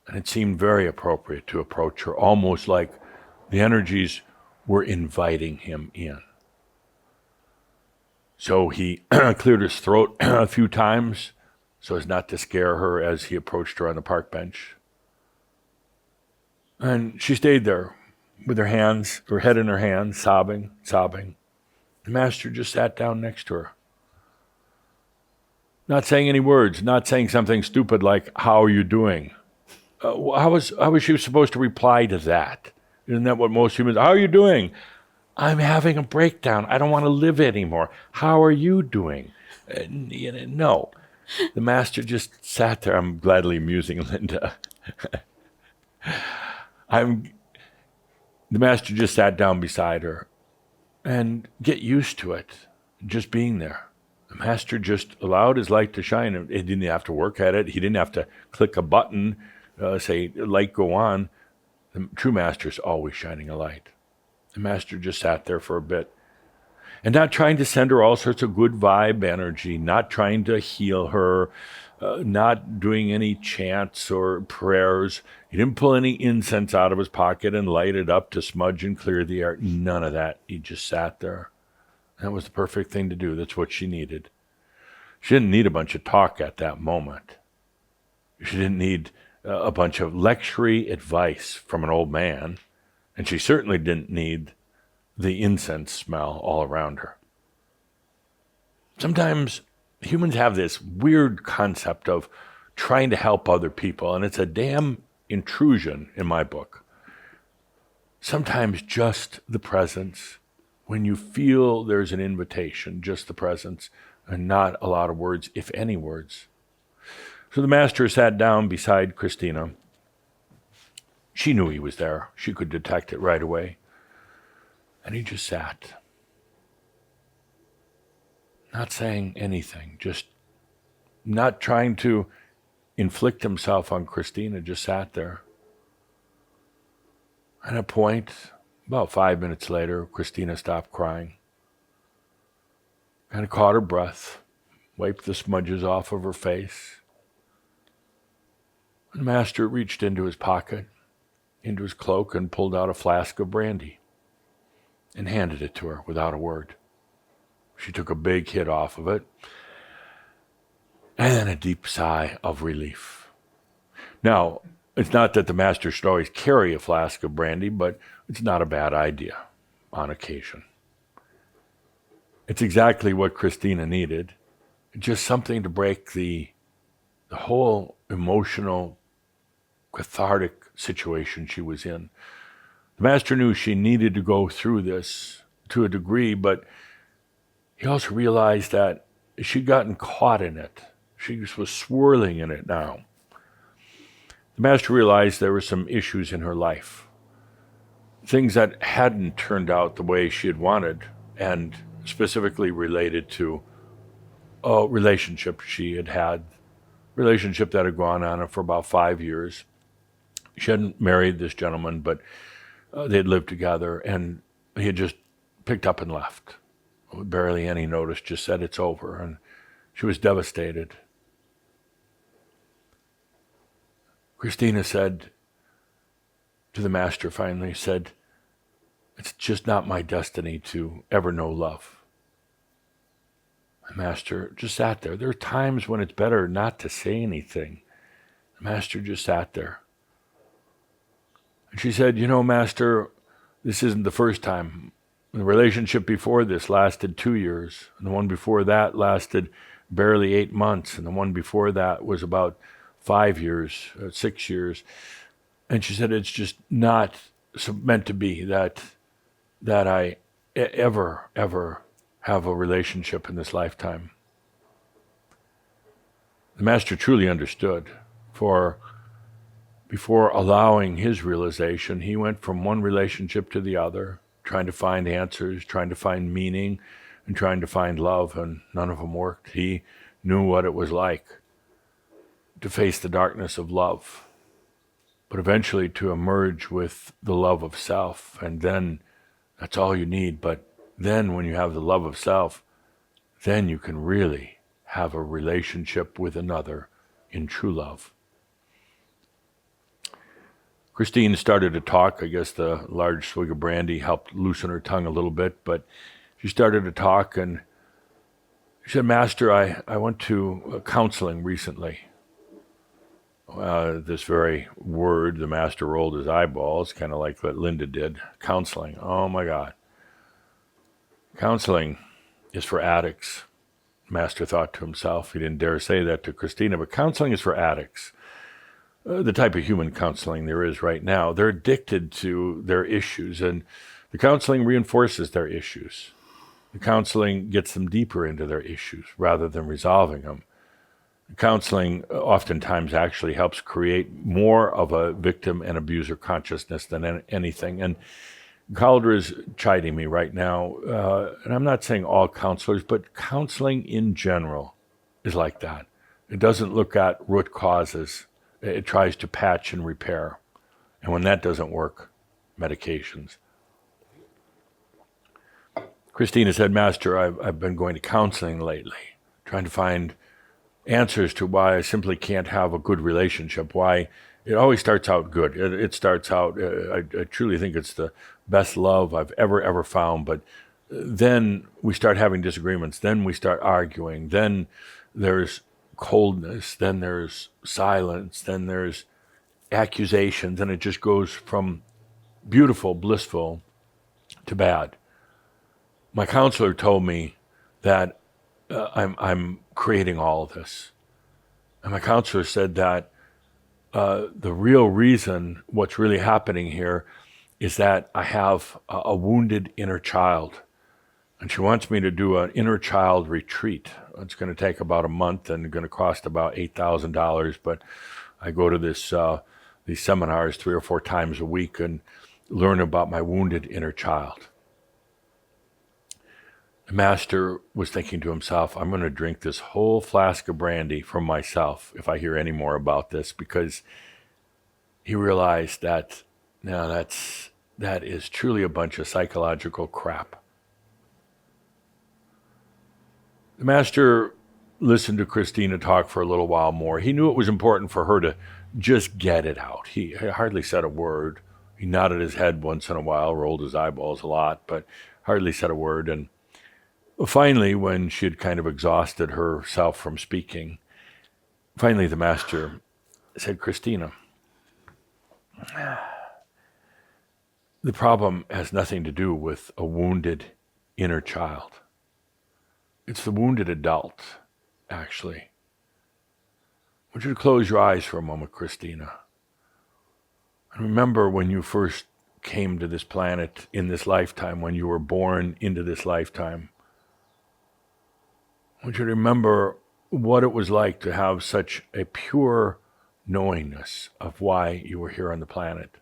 S2: And it seemed very appropriate to approach her, almost like the energies were inviting him in. So he cleared his throat a few times so as not to scare her as he approached her on the park bench. And she stayed there with her head in her hands, sobbing. The master just sat down next to her. Not saying any words, not saying something stupid like, "How are you doing?" How was she supposed to reply to that? Isn't that what most humans, "How are you doing?" "I'm having a breakdown. I don't want to live anymore." "How are you doing?" No. The master just sat there. I'm gladly amusing Linda. The master just sat down beside her and get used to it, just being there. The master just allowed his light to shine. He didn't have to work at it. He didn't have to click a button, say, light go on. The true master is always shining a light. The master just sat there for a bit and not trying to send her all sorts of good vibe energy, not trying to heal her, not doing any chants or prayers. He didn't pull any incense out of his pocket and light it up to smudge and clear the air. None of that. He just sat there. That was the perfect thing to do. That's what she needed. She didn't need a bunch of talk at that moment. She didn't need a bunch of lectury advice from an old man. And she certainly didn't need the incense smell all around her. Sometimes humans have this weird concept of trying to help other people, and it's a damn intrusion in my book. Sometimes just the presence, when you feel there's an invitation, just the presence, and not a lot of words, if any words. So the master sat down beside Christina. She knew he was there. She could detect it right away. And he just sat, not saying anything, just not trying to inflict himself on Christina, just sat there. At a point, about 5 minutes later, Christina stopped crying, kind of caught her breath, wiped the smudges off of her face. The master reached into his pocket, into his cloak, and pulled out a flask of brandy and handed it to her without a word. She took a big hit off of it, and then a deep sigh of relief. Now, it's not that the master should always carry a flask of brandy, but it's not a bad idea on occasion. It's exactly what Christina needed, just something to break the whole emotional, cathartic situation she was in. The master knew she needed to go through this to a degree, but he also realized that she'd gotten caught in it. She was swirling in it now. The master realized there were some issues in her life, things that hadn't turned out the way she had wanted, and specifically related to a relationship she had relationship that had gone on for about 5 years. She hadn't married this gentleman, but they had lived together, and he had just picked up and left. With barely any notice, just said it's over, and she was devastated. Christina said to the master finally, said, It's just not my destiny to ever know love. The Master just sat there. There are times when it's better not to say anything. The Master just sat there. And she said, Master, this isn't the first time. The relationship before this lasted 2 years, and the one before that lasted barely 8 months, and the one before that was about 5 years, 6 years. And she said, it's just not meant to be that I ever have a relationship in this lifetime. The Master truly understood, for before allowing his realization, he went from one relationship to the other, trying to find answers, trying to find meaning, and trying to find love, and none of them worked. He knew what it was like to face the darkness of love, but eventually to emerge with the love of self, and then that's all you need. But then when you have the love of self, then you can really have a relationship with another in true love. Christine started to talk. I guess the large swig of brandy helped loosen her tongue a little bit, but she started to talk, and she said, Master, I went to counseling recently. This very word, the Master rolled his eyeballs, kind of like what Linda did. Counseling. Oh my God. Counseling is for addicts. Master thought to himself. He didn't dare say that to Christina, but counseling is for addicts. The type of human counseling there is right now. They're addicted to their issues, and the counseling reinforces their issues. The counseling gets them deeper into their issues rather than resolving them. Counseling oftentimes actually helps create more of a victim and abuser consciousness than anything. And Calder is chiding me right now, and I'm not saying all counselors, but counseling in general is like that. It doesn't look at root causes. It tries to patch and repair. And when that doesn't work, medications. Christina said, Master, I've been going to counseling lately, trying to find answers to why I simply can't have a good relationship, why it always starts out good. It starts out, I truly think it's the best love I've ever found, but then we start having disagreements, then we start arguing, then there's coldness, then there's silence, then there's accusations, and it just goes from beautiful, blissful to bad. My counselor told me that I'm creating all of this. And my counselor said that the real reason what's really happening here is that I have a wounded inner child. And she wants me to do an inner child retreat. It's going to take about a month and going to cost about $8,000. But I go to these seminars 3 or 4 times a week and learn about my wounded inner child. The Master was thinking to himself, I'm going to drink this whole flask of brandy for myself if I hear any more about this, because he realized that that is truly a bunch of psychological crap. The Master listened to Christina talk for a little while more. He knew it was important for her to just get it out. He hardly said a word. He nodded his head once in a while, rolled his eyeballs a lot, but hardly said a word. And finally, when she had kind of exhausted herself from speaking, finally the Master said, Christina, the problem has nothing to do with a wounded inner child. It's the wounded adult, actually. I want you to close your eyes for a moment, Christina. And remember when you first came to this planet in this lifetime, when you were born into this lifetime. I want you to remember what it was like to have such a pure knowingness of why you were here on the planet.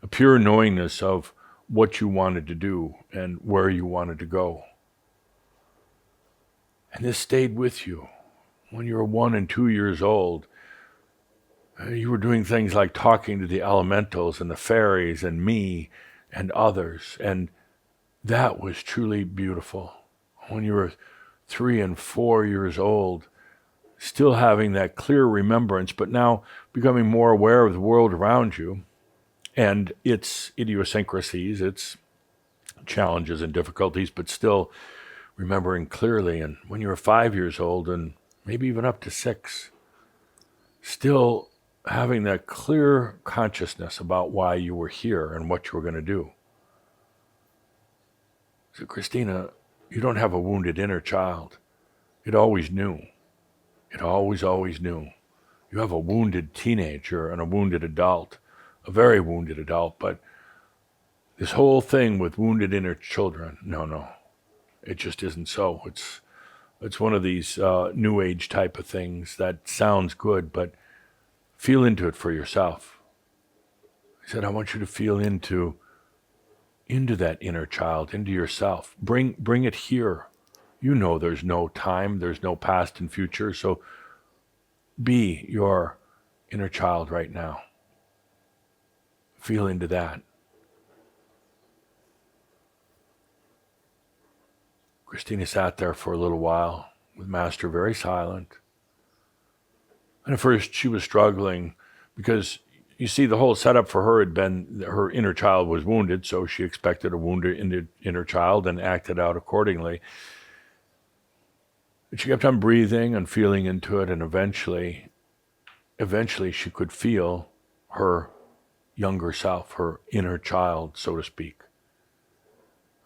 S2: A pure knowingness of what you wanted to do and where you wanted to go. And this stayed with you. When you were 1 and 2 years old, you were doing things like talking to the elementals and the fairies and me and others. And that was truly beautiful. When you were 3 and 4 years old, still having that clear remembrance, but now becoming more aware of the world around you and its idiosyncrasies, its challenges and difficulties, but still remembering clearly. And when you were 5 years old, and maybe even up to 6, still having that clear consciousness about why you were here and what you were going to do. So, Christina, you don't have a wounded inner child. It always knew. It always knew. You have a wounded teenager and a wounded adult, a very wounded adult, but this whole thing with wounded inner children, no, it just isn't so. It's one of these new age type of things that sounds good, but feel into it for yourself. He said, I want you to feel into that inner child, into yourself. Bring it here. You know there's no time, there's no past and future, so be your inner child right now. Feel into that. Christina sat there for a little while with Master very silent. And at first she was struggling because, you see, the whole setup for her had been her inner child was wounded, so she expected a wounded inner child and acted out accordingly. But she kept on breathing and feeling into it, and eventually she could feel her younger self, her inner child, so to speak.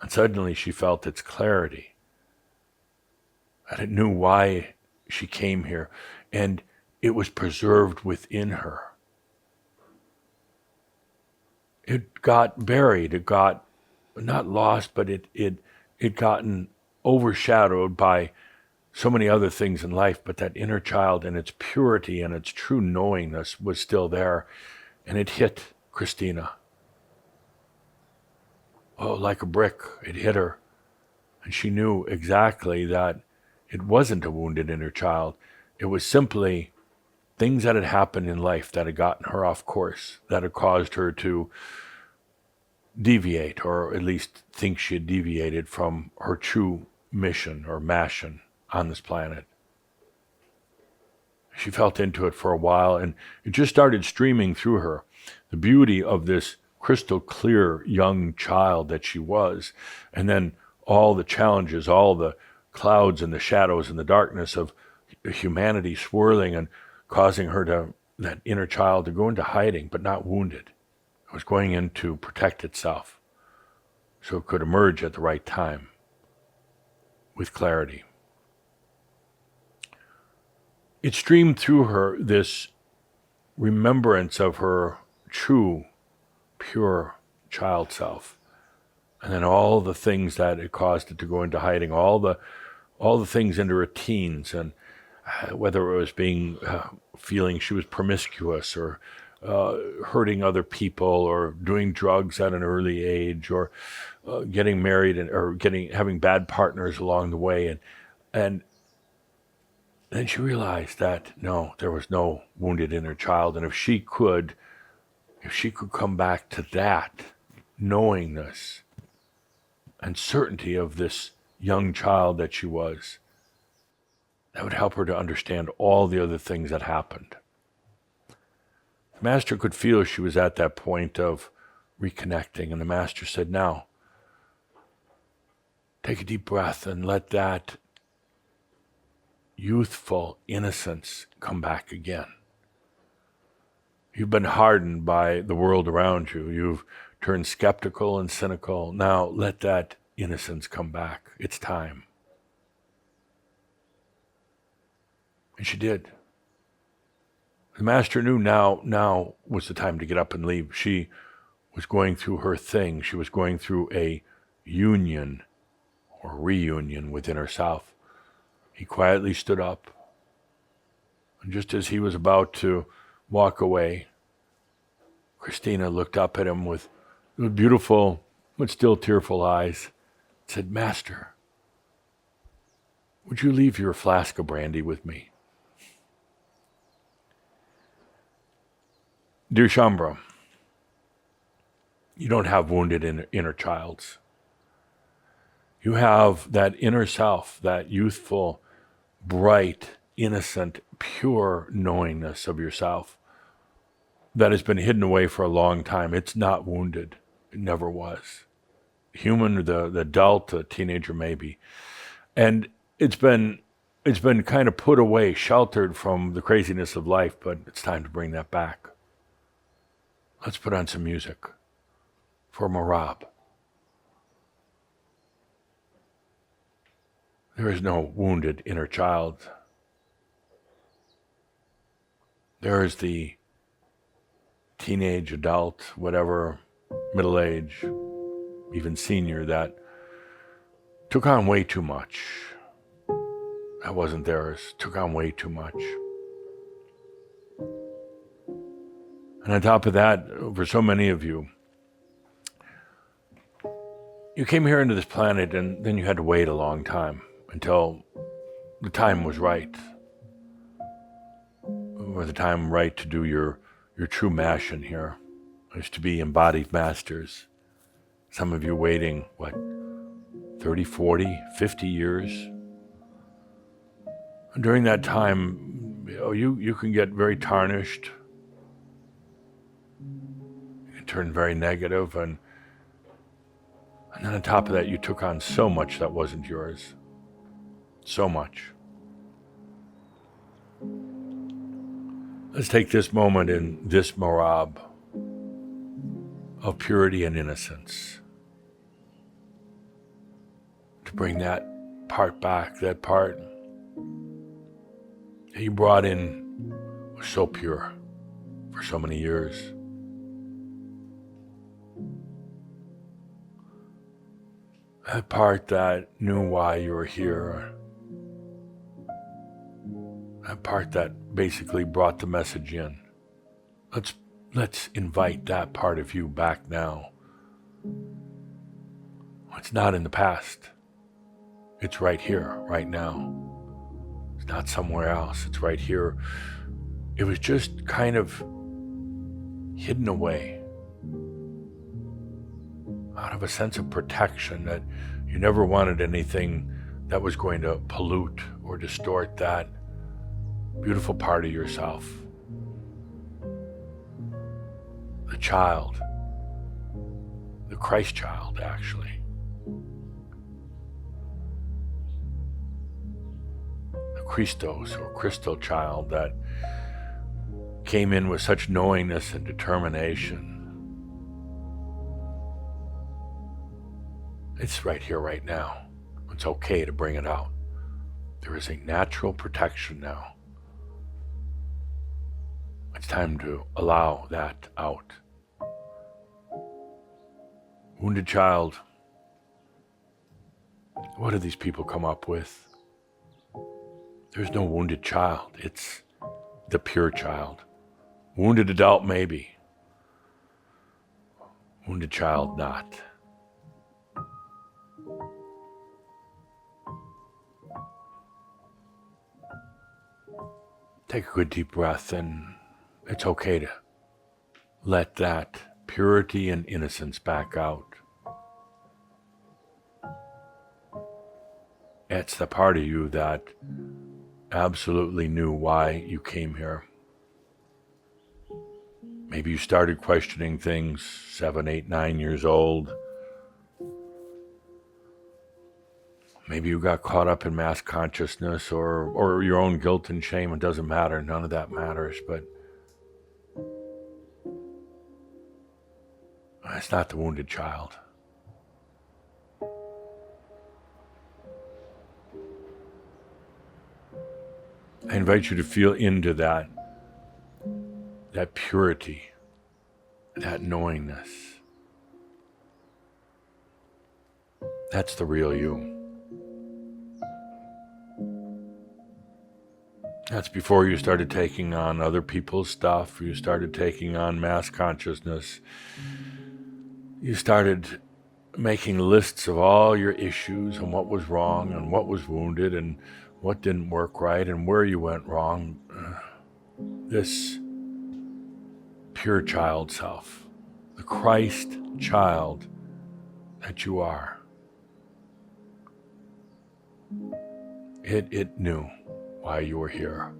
S2: And suddenly she felt its clarity. And it knew why she came here, and it was preserved within her. It got buried, it got not lost, but it gotten overshadowed by so many other things in life, but that inner child and its purity and its true knowingness was still there, and it hit Christina. Oh, like a brick, it hit her, and she knew exactly that it wasn't a wounded inner child. It was simply things that had happened in life that had gotten her off course, that had caused her to deviate, or at least think she had deviated from her true mission or mission on this planet. She felt into it for a while, and it just started streaming through her. The beauty of this crystal clear young child that she was, and then all the challenges, all the clouds and the shadows and the darkness of humanity swirling and causing her to, that inner child, to go into hiding, but not wounded. It was going in to protect itself so it could emerge at the right time with clarity. It streamed through her, this remembrance of her true, pure child self. And then all the things that it caused it to go into hiding, all the things into her teens, and whether it was feeling she was promiscuous, or hurting other people, or doing drugs at an early age, or getting married, or having bad partners along the way, and then she realized that no, there was no wounded inner child, and if she could come back to that knowingness and certainty of this young child that she was, that would help her to understand all the other things that happened. The Master could feel she was at that point of reconnecting, and the Master said, now, take a deep breath and let that youthful innocence come back again. You've been hardened by the world around you. You've turned skeptical and cynical. Now let that innocence come back. It's time. And she did. The Master knew now was the time to get up and leave. She was going through her thing. She was going through a union or reunion within herself. He quietly stood up, and just as he was about to walk away, Christina looked up at him with beautiful but still tearful eyes, and said, Master, would you leave your flask of brandy with me? Dear Shambra, you don't have wounded inner childs. You have that inner self, that youthful, bright, innocent, pure knowingness of yourself. that has been hidden away for a long time. It's not wounded. It never was. Human, the adult, the teenager maybe. And it's been kind of put away, sheltered from the craziness of life, but it's time to bring that back. Let's put on some music for Marab. There is no wounded inner child. There is the teenage, adult, whatever, middle age, even senior that took on way too much. That wasn't theirs. Took on way too much. And on top of that, for so many of you, you came here into this planet and then you had to wait a long time until the time was right. Or the time right to do your true mission here is to be embodied masters. Some of you waiting, 30, 40, 50 years? And during that time, you can get very tarnished. You can turn very negative, and then on top of that, you took on so much that wasn't yours. So much. Let's take this moment in this Marab of purity and innocence to bring that part back, that part that you brought in was so pure for so many years. That part that knew why you were here. That part that basically brought the message in. Let's invite that part of you back now. It's not in the past. It's right here, right now. It's not somewhere else. It's right here. It was just kind of hidden away out of a sense of protection that you never wanted anything that was going to pollute or distort that beautiful part of yourself. The child, the Christ child, actually. The Christos or Christo child that came in with such knowingness and determination. It's right here, right now. It's okay to bring it out. There is a natural protection now. It's time to allow that out. Wounded child. What do these people come up with? There's no wounded child. It's the pure child. Wounded adult, maybe. Wounded child, not. Take a good deep breath, and it's okay to let that purity and innocence back out. It's the part of you that absolutely knew why you came here. Maybe you started questioning things 7, 8, 9 years old. Maybe you got caught up in mass consciousness or your own guilt and shame. It doesn't matter. None of that matters. But it's not the wounded child. I invite you to feel into that purity, that knowingness. That's the real you. That's before you started taking on other people's stuff. You started taking on mass consciousness. You started making lists of all your issues and what was wrong and what was wounded and what didn't work right and where you went wrong. This pure child self, the Christ child that you are, it knew why you were here.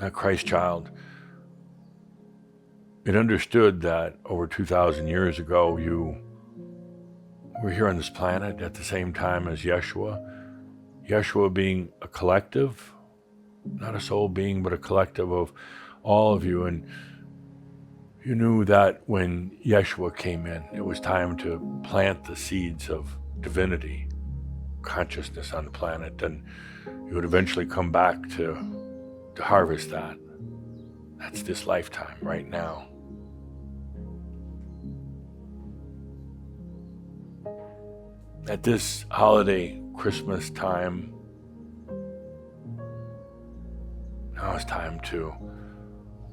S2: that Christ child, it understood that over 2,000 years ago, you were here on this planet at the same time as Yeshua. Yeshua being a collective, not a soul being, but a collective of all of you. And you knew that when Yeshua came in, it was time to plant the seeds of divinity, consciousness on the planet, and you would eventually come back to harvest that. That's this lifetime right now. At this holiday, Christmas time, now it's time to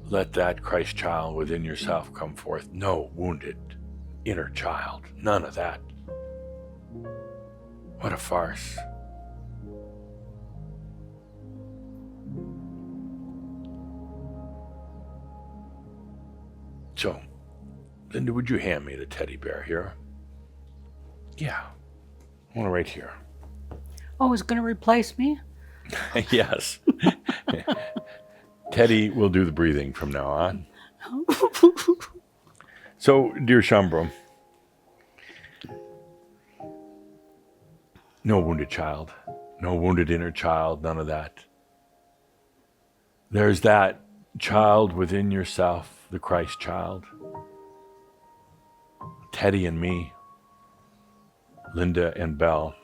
S2: let that Christ child within yourself come forth. No wounded inner child. None of that. What a farce. So, Linda, would you hand me the teddy bear here? Yeah. I want it right here.
S1: Oh, it's going to replace me?
S2: Yes. Teddy will do the breathing from now on. So, dear Shambro, no wounded child, no wounded inner child, none of that. There's that child within yourself, the Christ child. Teddy and me, Linda and Belle.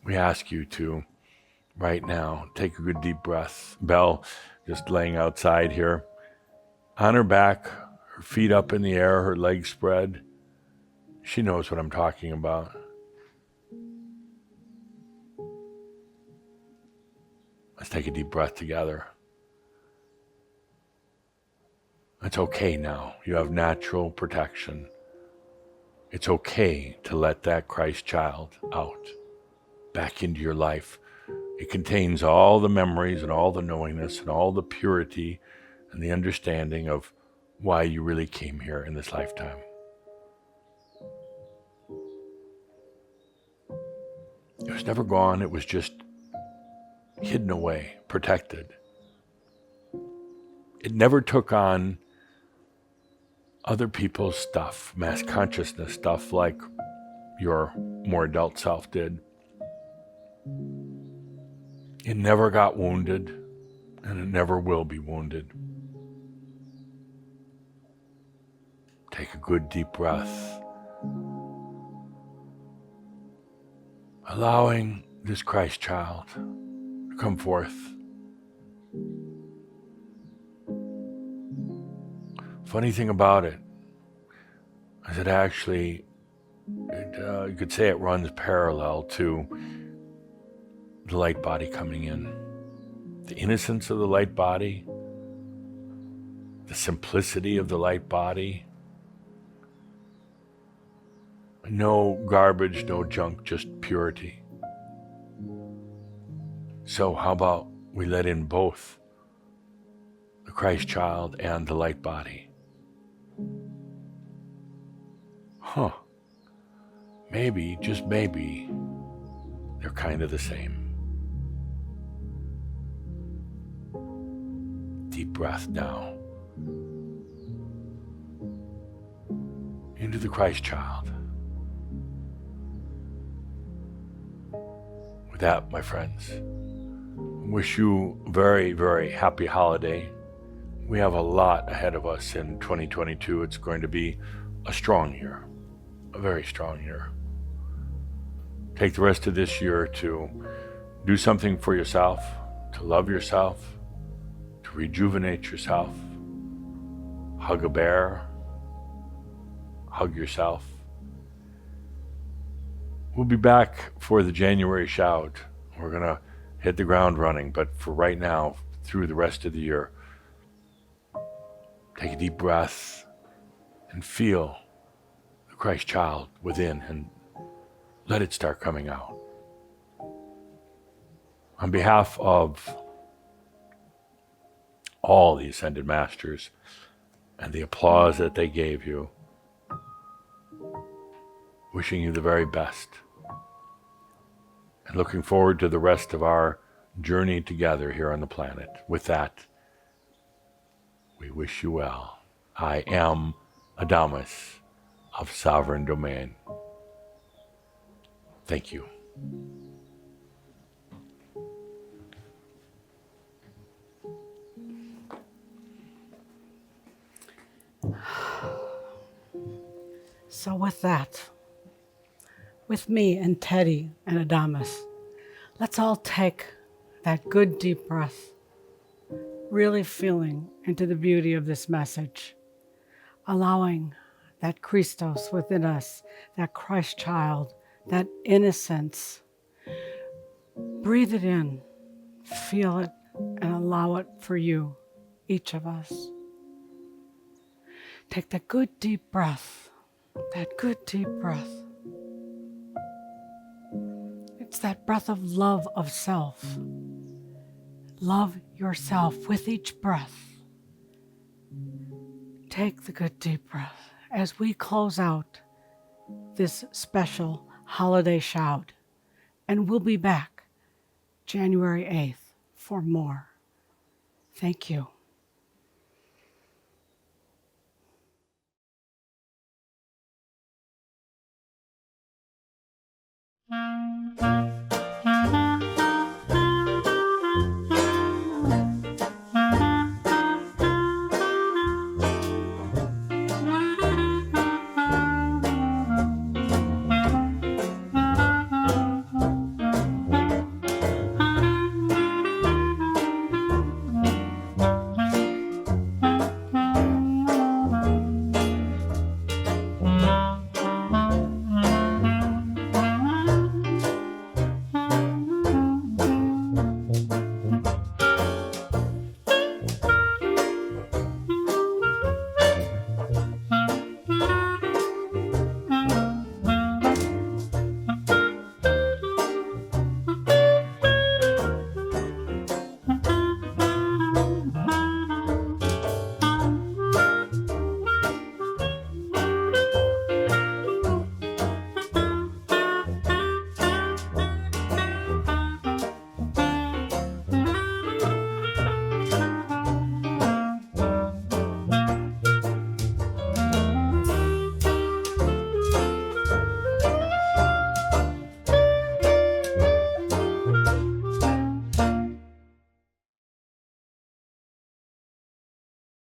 S2: We ask you to, right now, take a good deep breath. Belle, just laying outside here, on her back, her feet up in the air, her legs spread. She knows what I'm talking about. Let's take a deep breath together. It's okay now. You have natural protection. It's okay to let that Christ child out, back into your life. It contains all the memories and all the knowingness and all the purity and the understanding of why you really came here in this lifetime. It was never gone. It was just hidden away, protected. It never took on other people's stuff, mass consciousness stuff like your more adult self did. It never got wounded, and it never will be wounded. Take a good deep breath, allowing this Christ child to come forth. Funny thing about it is it actually, you could say it runs parallel to the light body coming in. The innocence of the light body, the simplicity of the light body. No garbage, no junk, just purity. So how about we let in both the Christ child and the light body? Maybe, just maybe, they're kind of the same. Deep breath now. Into the Christ child. With that, my friends, wish you a very, very happy holiday. We have a lot ahead of us in 2022. It's going to be a strong year, a very strong year. Take the rest of this year to do something for yourself, to love yourself, to rejuvenate yourself. Hug a bear, hug yourself. We'll be back for the January shout. We're going to hit the ground running, but for right now, through the rest of the year, take a deep breath and feel the Christ child within and let it start coming out. On behalf of all the Ascended Masters and the applause that they gave you, wishing you the very best. and looking forward to the rest of our journey together here on the planet. With that, we wish you well. I am Adamus of Sovereign Domain. Thank you.
S1: So, with that, with me and Teddy and Adamus, let's all take that good deep breath, really feeling into the beauty of this message, allowing that Christos within us, that Christ child, that innocence. Breathe it in, feel it, and allow it for you, each of us. Take that good deep breath, that good deep breath. It's that breath of love of self. Love yourself with each breath. Take the good deep breath as we close out this special holiday shout. And we'll be back January 8th for more. Thank you.